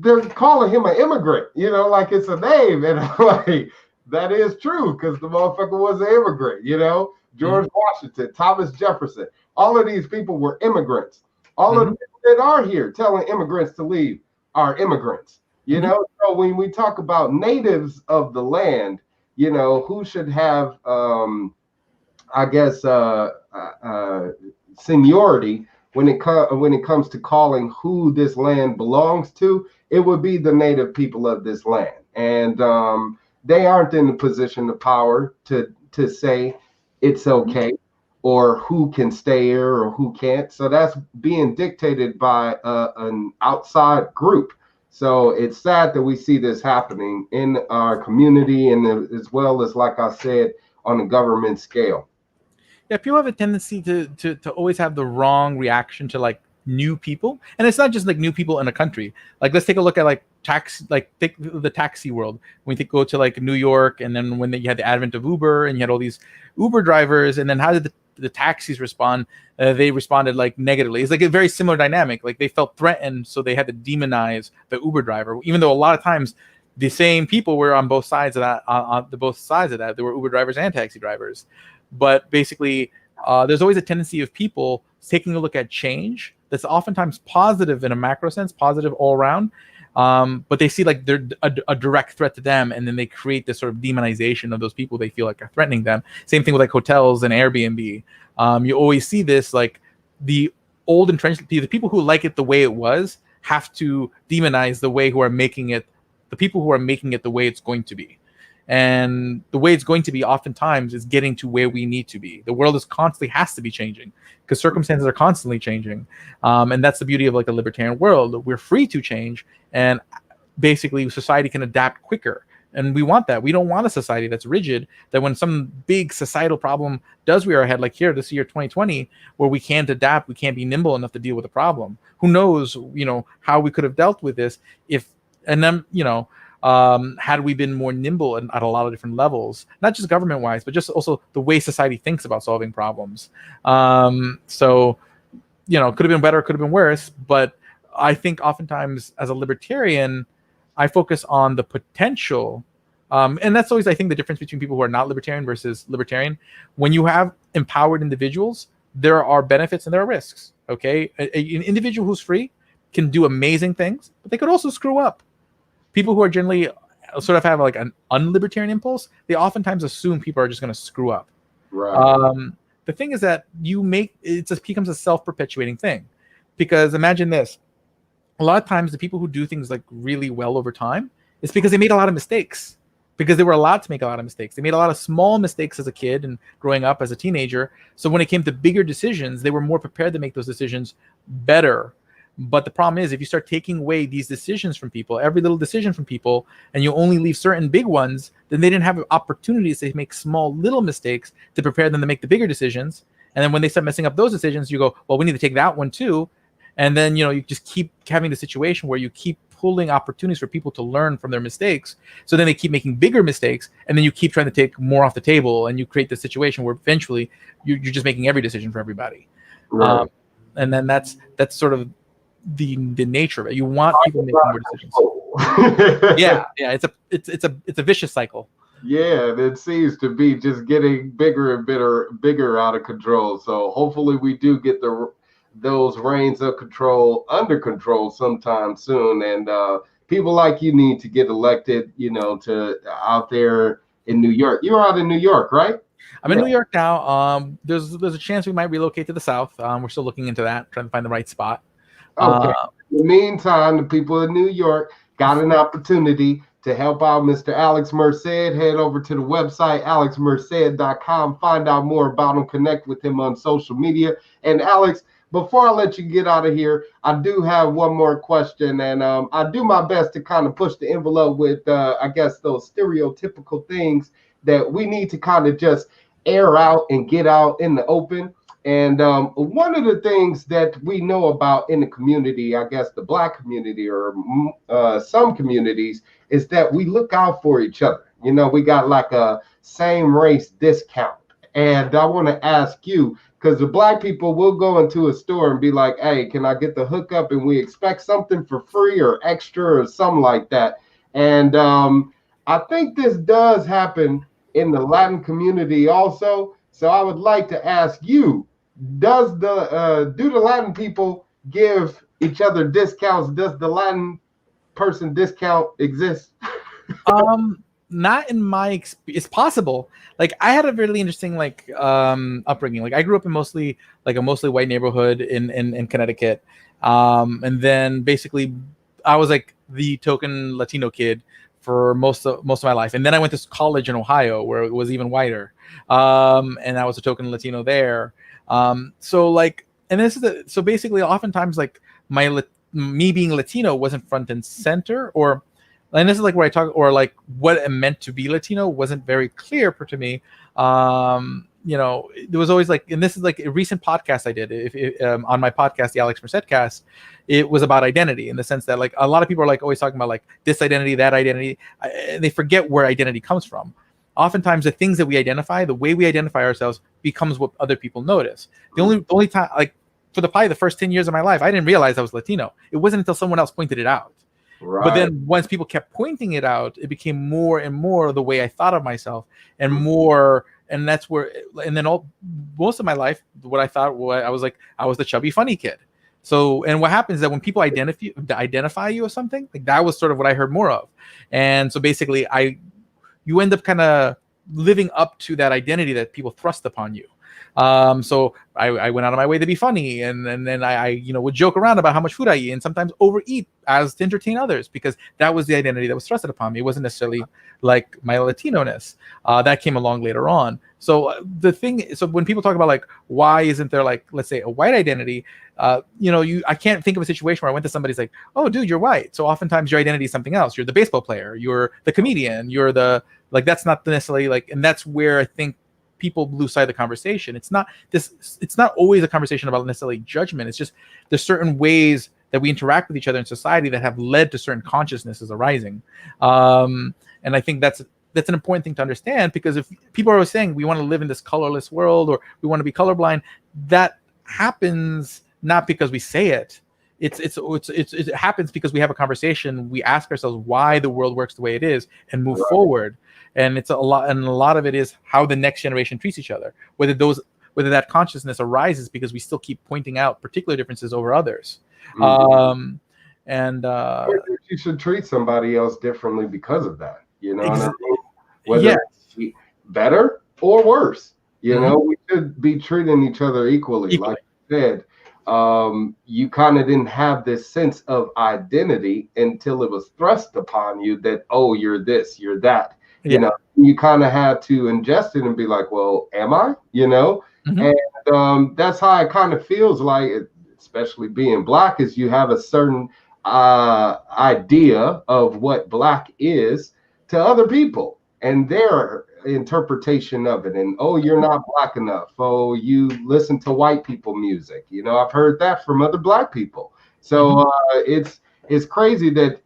A: they're calling him an immigrant, like it's a name. And I'm like, that is true, because the motherfucker was an immigrant, George Washington, Thomas Jefferson, all of these people were immigrants. All of the people that are here telling immigrants to leave are immigrants, So when we talk about natives of the land, who should have, seniority when it comes to calling who this land belongs to, it would be the native people of this land. And they aren't in the position of power to say it's okay, or who can stay here or who can't. So that's being dictated by an outside group. So it's sad that we see this happening in our community, and as well as, like I said, on a government scale.
B: Yeah, people have a tendency to always have the wrong reaction to like new people, and it's not just like new people in a country. Like, let's take a look at take the taxi world. When you go to like New York, and then when you had the advent of Uber, and you had all these Uber drivers, and then how did the taxis respond? They responded like negatively. It's like a very similar dynamic. Like, they felt threatened, so they had to demonize the Uber driver, even though a lot of times the same people were on both sides of that. On the both sides of that, there were Uber drivers and taxi drivers. But basically, there's always a tendency of people taking a look at change that's oftentimes positive in a macro sense, positive all around. But they see like they're a direct threat to them, and then they create this sort of demonization of those people they feel like are threatening them. Same thing with like hotels and Airbnb. You always see this, like the old entrenched, the people who like it the way it was have to demonize the way who are making it, the people who are making it the way it's going to be. And the way it's going to be oftentimes is getting to where we need to be. The world is constantly has to be changing because circumstances are constantly changing. And that's the beauty of like the libertarian world. We're free to change, and basically society can adapt quicker. And we want that. We don't want a society that's rigid, that when some big societal problem does rear our head, like here, this year, 2020, where we can't adapt, we can't be nimble enough to deal with the problem. Who knows, how we could have dealt with this had we been more nimble at a lot of different levels, not just government-wise, but just also the way society thinks about solving problems. So, could have been better, could have been worse. But I think oftentimes as a libertarian, I focus on the potential. And that's always, I think, the difference between people who are not libertarian versus libertarian. When you have empowered individuals, there are benefits and there are risks. Okay, an individual who's free can do amazing things, but they could also screw up. People who are generally sort of have like an unlibertarian impulse, they oftentimes assume people are just going to screw up.
A: Right.
B: The thing is that it just becomes a self-perpetuating thing, because imagine this: a lot of times the people who do things like really well over time, it's because they made a lot of mistakes, because they were allowed to make a lot of mistakes. They made a lot of small mistakes as a kid and growing up as a teenager. So when it came to bigger decisions, they were more prepared to make those decisions better. But the problem is, if you start taking away these decisions from people, every little decision from people, and you only leave certain big ones, then they didn't have opportunities to make small little mistakes to prepare them to make the bigger decisions. And then when they start messing up those decisions, you go, well, we need to take that one too. And then, you just keep having the situation where you keep pulling opportunities for people to learn from their mistakes. So then they keep making bigger mistakes, and then you keep trying to take more off the table, and you create this situation where eventually you're just making every decision for everybody.
A: Right.
B: And then that's sort of the nature of it. You want people making more decisions. yeah, it's a vicious cycle.
A: Yeah, it seems to be just getting bigger and bigger out of control. So hopefully we do get those reins of control under control sometime soon. And people like you need to get elected, to out there in New York. You're out in New York, right?
B: I'm in New York now. There's a chance we might relocate to the South. We're still looking into that, trying to find the right spot.
A: Okay. In the meantime, the people in New York got an opportunity to help out Mr. Alex Merced. Head over to the website, alexmerced.com. Find out more about him. Connect with him on social media. And Alex, before I let you get out of here, I do have one more question. And I do my best to kind of push the envelope with, I guess, those stereotypical things that we need to kind of just air out and get out in the open. And one of the things that we know about in the community, I guess the Black community or some communities, is that we look out for each other. We got like a same race discount. And I want to ask you, because the Black people will go into a store and be like, hey, can I get the hookup? And we expect something for free or extra or something like that. And I think this does happen in the Latin community also. So I would like to ask you, do the Latin people give each other discounts? Does the Latin person discount exist?
B: Not in my experience. It's possible. Like, I had a really interesting upbringing. Like, I grew up in mostly white neighborhood in Connecticut, and then basically I was like the token Latino kid for most of my life. And then I went to college in Ohio where it was even whiter, and I was a token Latino there. So basically oftentimes like me being Latino wasn't front and center, and this is like where I talk, or like what it meant to be Latino wasn't very clear to me. There was always like, and this is like a recent podcast I did on my podcast, the Alex Merced cast. It was about identity, in the sense that like a lot of people are like always talking about like this identity, that identity, and they forget where identity comes from. Oftentimes the things that we identify, the way we identify ourselves, becomes what other people notice. The only time, like for probably the first 10 years of my life, I didn't realize I was Latino. It wasn't until someone else pointed it out. Right. But then once people kept pointing it out, it became more and more the way I thought of myself, and more, and that's where, and then most of my life, what I thought, I was the chubby funny kid. So, and what happens is that when people identify you as something, like that was sort of what I heard more of. And so basically you end up kind of living up to that identity that people thrust upon you. So I went out of my way to be funny, and then I would joke around about how much food I eat, and sometimes overeat as to entertain others, because that was the identity that was thrusted upon me. It wasn't necessarily like my Latino-ness. That came along later on. So so when people talk about like, why isn't there like, let's say, a white identity, I can't think of a situation where I went to somebody's like, oh dude, you're white. So oftentimes your identity is something else. You're the baseball player, you're the comedian, you're that's not necessarily like, and that's where I think people lose sight of the conversation. It's not always a conversation about necessarily judgment. It's just there's certain ways that we interact with each other in society that have led to certain consciousnesses arising. And I think that's an important thing to understand, because if people are always saying we want to live in this colorless world, or we want to be colorblind, that happens not because we say it. It happens because we have a conversation. We ask ourselves why the world works the way it is and move forward. And a lot of it is how the next generation treats each other, whether that consciousness arises because we still keep pointing out particular differences over others.
A: You should treat somebody else differently because of that. You know what I mean? Whether it's better or worse, we should be treating each other equally. Like you said, you kind of didn't have this sense of identity until it was thrust upon you that, oh, you're this, you're that. You kind of had to ingest it and be like, well, am I? And that's how it kind of feels like, especially being Black, is you have a certain idea of what Black is to other people, and their interpretation of it, and oh, you're not black enough, oh, you listen to white people music. You know, I've heard that from other black people. So it's crazy that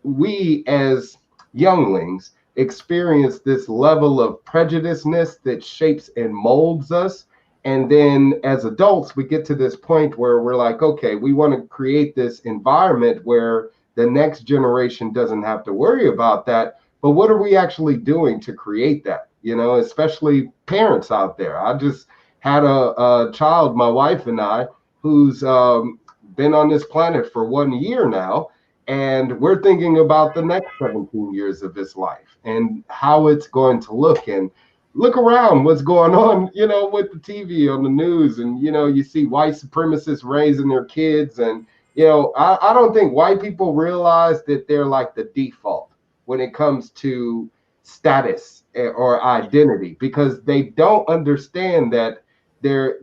A: we as younglings experience this level of prejudiceness that shapes and molds us. And then as adults, we get to this point where we're like, okay, we want to create this environment where the next generation doesn't have to worry about that. But what are we actually doing to create that? You know, especially parents out there. I just had a child, my wife and I, who's been on this planet for 1 year now. And we're thinking about the next 17 years of his life and how it's going to look. And look around what's going on, you know, with the TV on the news. And, you know, you see white supremacists raising their kids. And, you know, I don't think white people realize that they're like the default when it comes to status or identity, because they don't understand that they're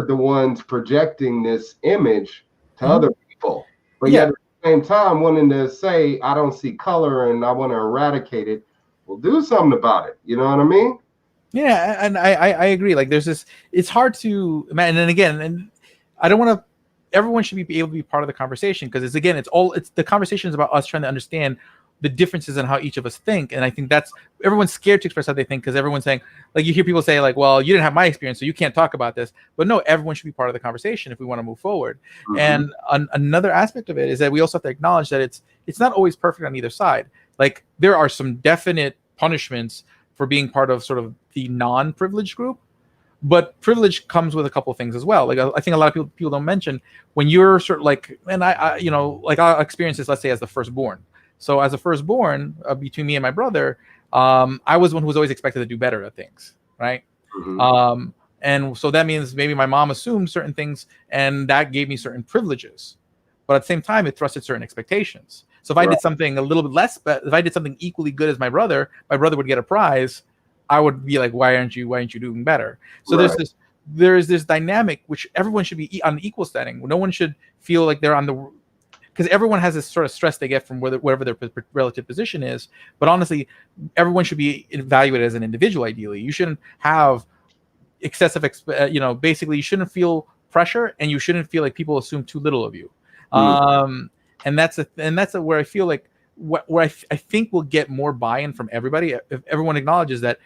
A: the ones projecting this image to other people. But yet at the same time wanting to say, I don't see color and I want to eradicate it. Well, do something about it. You know what I mean?
B: Yeah, and I agree. Like there's this, it's hard to, and then again, and I don't want to, everyone should be able to be part of the conversation, because it's the conversation is about us trying to understand the differences in how each of us think. And I think that's, everyone's scared to express how they think, because everyone's saying, like, you hear people say like, well, you didn't have my experience, so you can't talk about this. But no, everyone should be part of the conversation if we want to move forward. And another aspect of it is that we also have to acknowledge that it's not always perfect on either side. Like there are some definite punishments for being part of sort of the non-privileged group, but privilege comes with a couple of things as well. Like I think a lot of people don't mention when you're sort of like, and I you know, like our experiences, let's say as the firstborn. So as a firstborn, between me and my brother, I was one who was always expected to do better at things, right? And so that means maybe my mom assumed certain things, and that gave me certain privileges. But at the same time, it thrusted certain expectations. So if I did something a little bit less, but if I did something equally good as my brother would get a prize. I would be like, why aren't you doing better? So there's this dynamic which everyone should be on the equal standing. No one should feel like they're on the, because everyone has this sort of stress they get from whatever their relative position is. But honestly, everyone should be evaluated as an individual. Ideally, you shouldn't have excessive, basically you shouldn't feel pressure, and you shouldn't feel like people assume too little of you. And that's where I feel like where I think we'll get more buy-in from everybody if everyone acknowledges that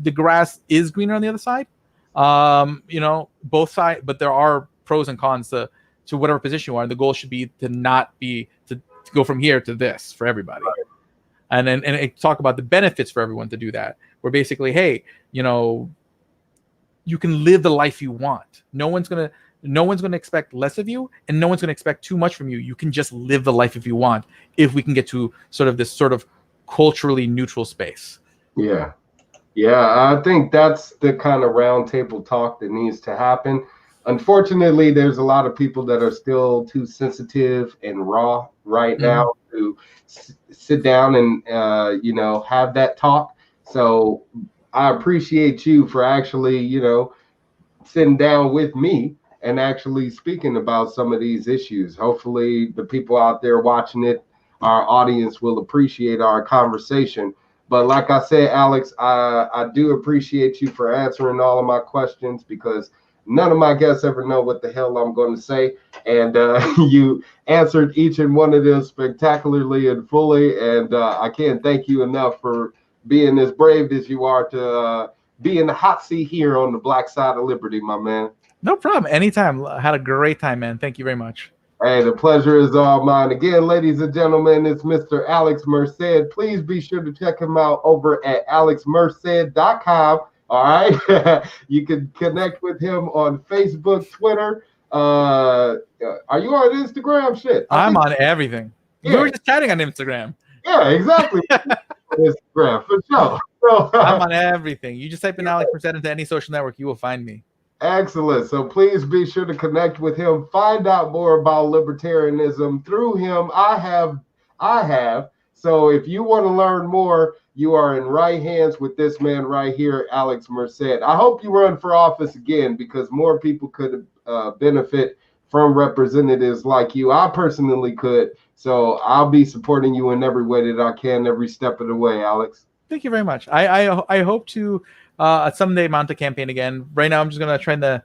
B: the grass is greener on the other side. Both sides, but there are pros and cons to whatever position you are. And the goal should be to not be to go from here to this for everybody. And talk about the benefits for everyone to do that. Where basically, hey, you can live the life you want. No one's gonna expect less of you, and no one's going to expect too much from you. You can just live the life if you want, if we can get to sort of this sort of culturally neutral space. Yeah,
A: I think that's the kind of roundtable talk that needs to happen. Unfortunately, there's a lot of people that are still too sensitive and raw right now to sit down and, have that talk. So I appreciate you for actually, sitting down with me and actually speaking about some of these issues. Hopefully the people out there watching it, our audience, will appreciate our conversation. But like I said, Alex, I do appreciate you for answering all of my questions, because none of my guests ever know what the hell I'm going to say. And you answered each and one of them spectacularly and fully. And I can't thank you enough for being as brave as you are to be in the hot seat here on the Black Side of Liberty, my man.
B: No problem. Anytime. I had a great time, man. Thank you very much.
A: Hey, the pleasure is all mine. Again, ladies and gentlemen, it's Mr. Alex Merced. Please be sure to check him out over at alexmerced.com. All right. You can connect with him on Facebook, Twitter. Are you on Instagram? Shit.
B: I'm on everything. Yeah. We were just chatting on Instagram.
A: Yeah, exactly. Instagram, for sure. So,
B: I'm on everything. You just type in Alex Merced into any social network, you will find me.
A: Excellent. So please be sure to connect with him. Find out more about libertarianism through him. I have. So if you want to learn more, you are in right hands with this man right here, Alex Merced. I hope you run for office again, because more people could benefit from representatives like you. I personally could. So I'll be supporting you in every way that I can, every step of the way, Alex.
B: Thank you very much. I hope to someday mount a campaign again. Right now, I'm just gonna try to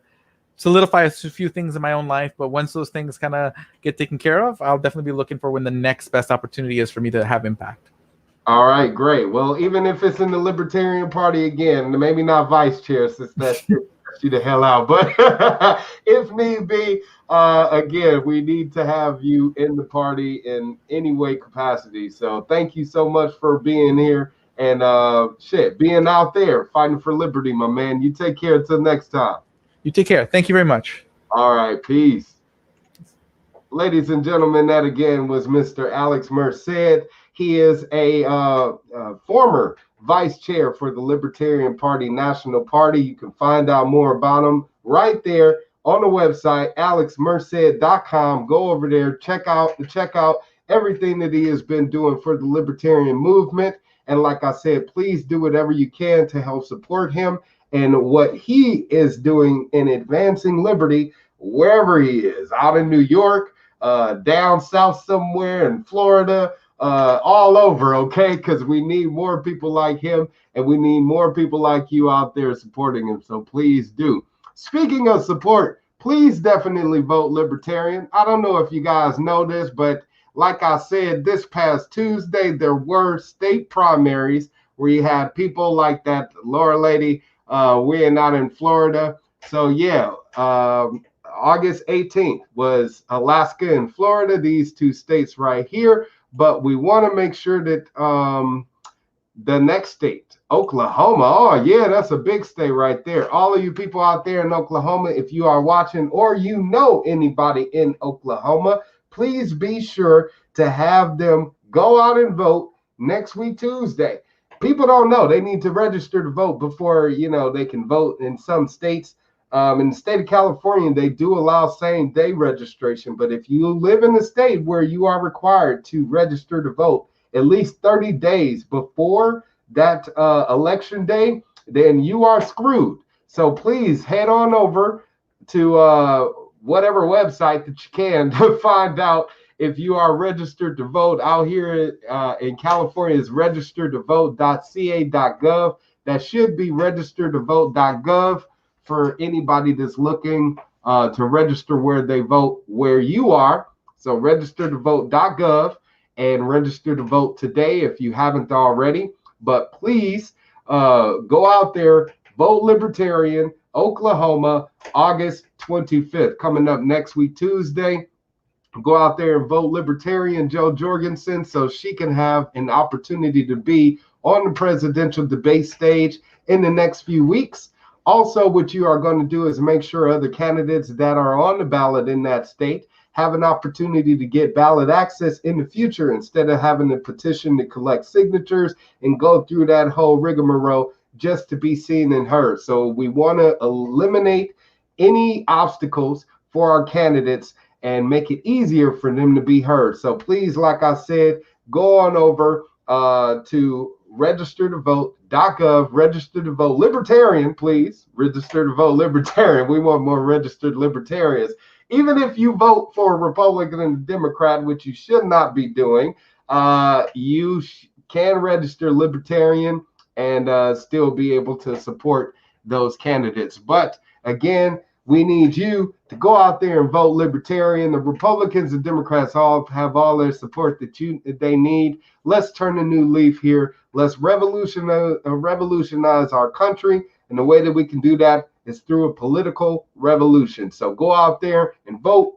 B: solidify a few things in my own life. But once those things kind of get taken care of, I'll definitely be looking for when the next best opportunity is for me to have impact.
A: All right, great. Well, even if it's in the Libertarian Party again, maybe not vice chair, since that shit gets you the hell out. But if need be, again, we need to have you in the party in any way capacity. So thank you so much for being here and being out there fighting for liberty, my man. You take care until next time.
B: You take care. Thank you very much.
A: All right, peace. Ladies and gentlemen, that again was Mr. Alex Merced. He is a former vice chair for the Libertarian Party National Party. You can find out more about him right there on the website, alexmerced.com. Go over there, check out everything that he has been doing for the Libertarian movement. And like I said, please do whatever you can to help support him and what he is doing in advancing liberty wherever he is, out in New York, down south somewhere in Florida, all over, okay? Because we need more people like him, and we need more people like you out there supporting him. So please do. Speaking of support, please definitely vote Libertarian. I don't know if you guys know this, but like I said, this past Tuesday, there were state primaries where you had people like that Laura lady weighing out in Florida. So yeah, August 18th was Alaska and Florida, these two states right here. But we want to make sure that the next state, Oklahoma, oh yeah, that's a big state right there. All of you people out there in Oklahoma, if you are watching or you know anybody in Oklahoma, please be sure to have them go out and vote next week, Tuesday. People don't know. They need to register to vote before, they can vote in some states. In the state of California, they do allow same-day registration. But if you live in a state where you are required to register to vote at least 30 days before that election day, then you are screwed. So please head on over to whatever website that you can to find out if you are registered to vote. Out here in California is registertovote.ca.gov. That should be registertovote.gov. for anybody that's looking to register where they vote where you are. So registertovote.gov and register to vote today if you haven't already. But please go out there, vote Libertarian, Oklahoma, August 25th, coming up next week, Tuesday. Go out there and vote Libertarian Jo Jorgensen so she can have an opportunity to be on the presidential debate stage in the next few weeks. Also, what you are going to do is make sure other candidates that are on the ballot in that state have an opportunity to get ballot access in the future instead of having to petition to collect signatures and go through that whole rigmarole just to be seen and heard. So we want to eliminate any obstacles for our candidates and make it easier for them to be heard. So please, like I said, go on over to registertovote.gov, register to vote Libertarian, please. Register to vote Libertarian. We want more registered Libertarians. Even if you vote for a Republican and a Democrat, which you should not be doing, you can register Libertarian and still be able to support those candidates. But again, we need you to go out there and vote Libertarian. The Republicans and Democrats all have all their support that they need. Let's turn a new leaf here. Let's revolutionize our country. And the way that we can do that is through a political revolution. So go out there and vote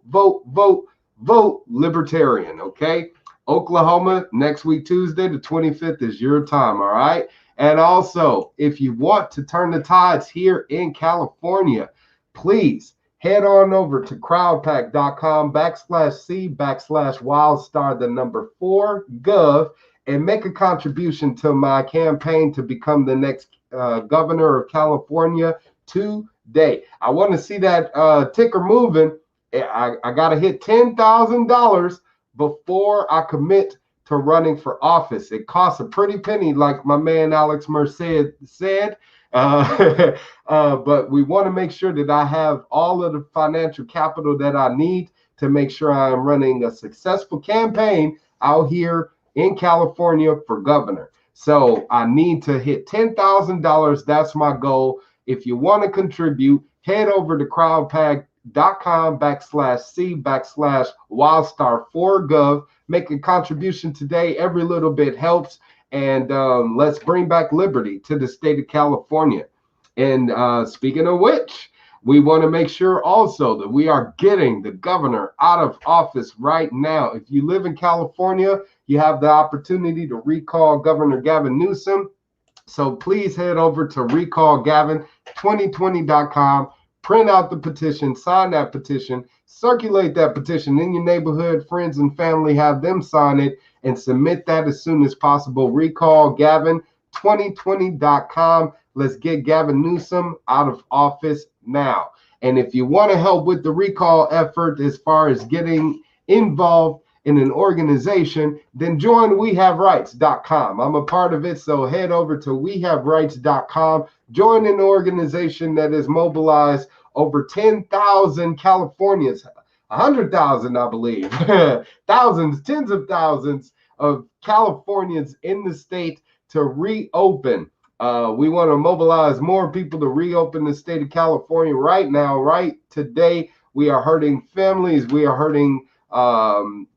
A: Libertarian, okay? Oklahoma, next week, Tuesday, the 25th is your time, all right? And also, if you want to turn the tides here in California, please head on over to crowdpack.com/C/Wildstar4 and make a contribution to my campaign to become the next governor of California today. I want to see that ticker moving. I got to hit $10,000 before I commit to running for office. It costs a pretty penny, like my man Alex Merced said. But we want to make sure that I have all of the financial capital that I need to make sure I'm running a successful campaign out here in California for governor. So I need to hit $10,000. That's my goal. If you want to contribute, head over to crowdpack.com/C/Wildstar4Gov. Make a contribution today. Every little bit helps. And let's bring back liberty to the state of California. And speaking of which, we want to make sure also that we are getting the governor out of office right now. If you live in California, you have the opportunity to recall Governor Gavin Newsom. So please head over to recallgavin2020.com, print out the petition, sign that petition, circulate that petition in your neighborhood, friends and family, have them sign it, and submit that as soon as possible. Recallgavin2020.com. Let's get Gavin Newsom out of office now. And if you want to help with the recall effort as far as getting involved in an organization, then join WeHaveRights.com. I'm a part of it, so head over to WeHaveRights.com. Join an organization that has mobilized over 10,000 Californians, 100,000, I believe, thousands, tens of thousands of Californians in the state to reopen. We want to mobilize more people to reopen the state of California right now, right today. We are hurting families. We are hurting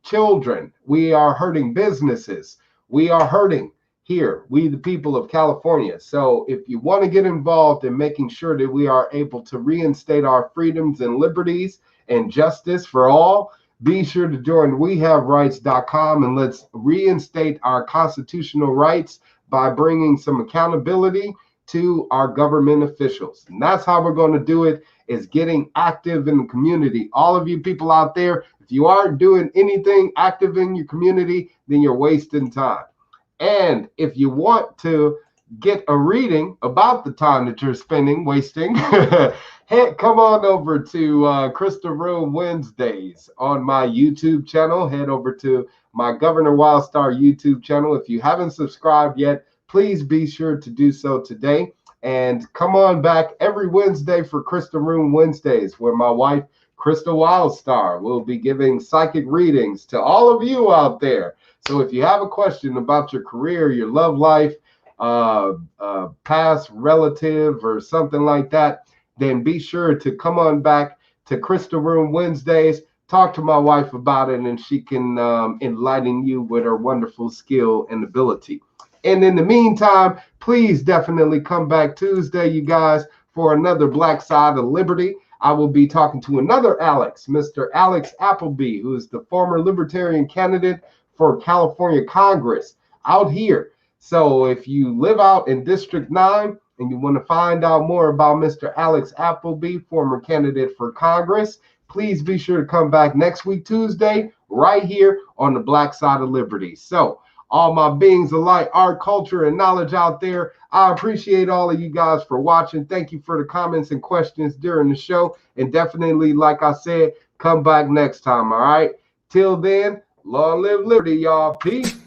A: children. We are hurting businesses. We are hurting here, we the people of California. So if you want to get involved in making sure that we are able to reinstate our freedoms and liberties and justice for all, be sure to join WeHaveRights.com, and let's reinstate our constitutional rights by bringing some accountability to our government officials. And that's how we're going to do it, is getting active in the community. All of you people out there, if you aren't doing anything active in your community, then you're wasting time. And if you want to get a reading about the time that you're spending wasting, come on over to Crystal Room Wednesdays on my YouTube channel. Head over to my Governor Wildstar YouTube channel. If you haven't subscribed yet, please be sure to do so today. And come on back every Wednesday for Crystal Room Wednesdays, where my wife, Crystal Wildstar, will be giving psychic readings to all of you out there. So if you have a question about your career, your love life, past relative, or something like that, then be sure to come on back to Crystal Room Wednesdays. Talk to my wife about it, and she can enlighten you with her wonderful skill and ability. And in the meantime, please definitely come back Tuesday, you guys, for another Black Side of Liberty. I will be talking to another Alex, Mr. Alex Appleby, who is the former Libertarian candidate for California Congress out here. So if you live out in District 9 and you want to find out more about Mr. Alex Appleby, former candidate for Congress, please be sure to come back next week, Tuesday, right here on the Black Side of Liberty. So all my beings of light, art, culture, and knowledge out there, I appreciate all of you guys for watching. Thank you for the comments and questions during the show. And definitely, like I said, come back next time, all right? Till then, long live liberty, y'all. Peace.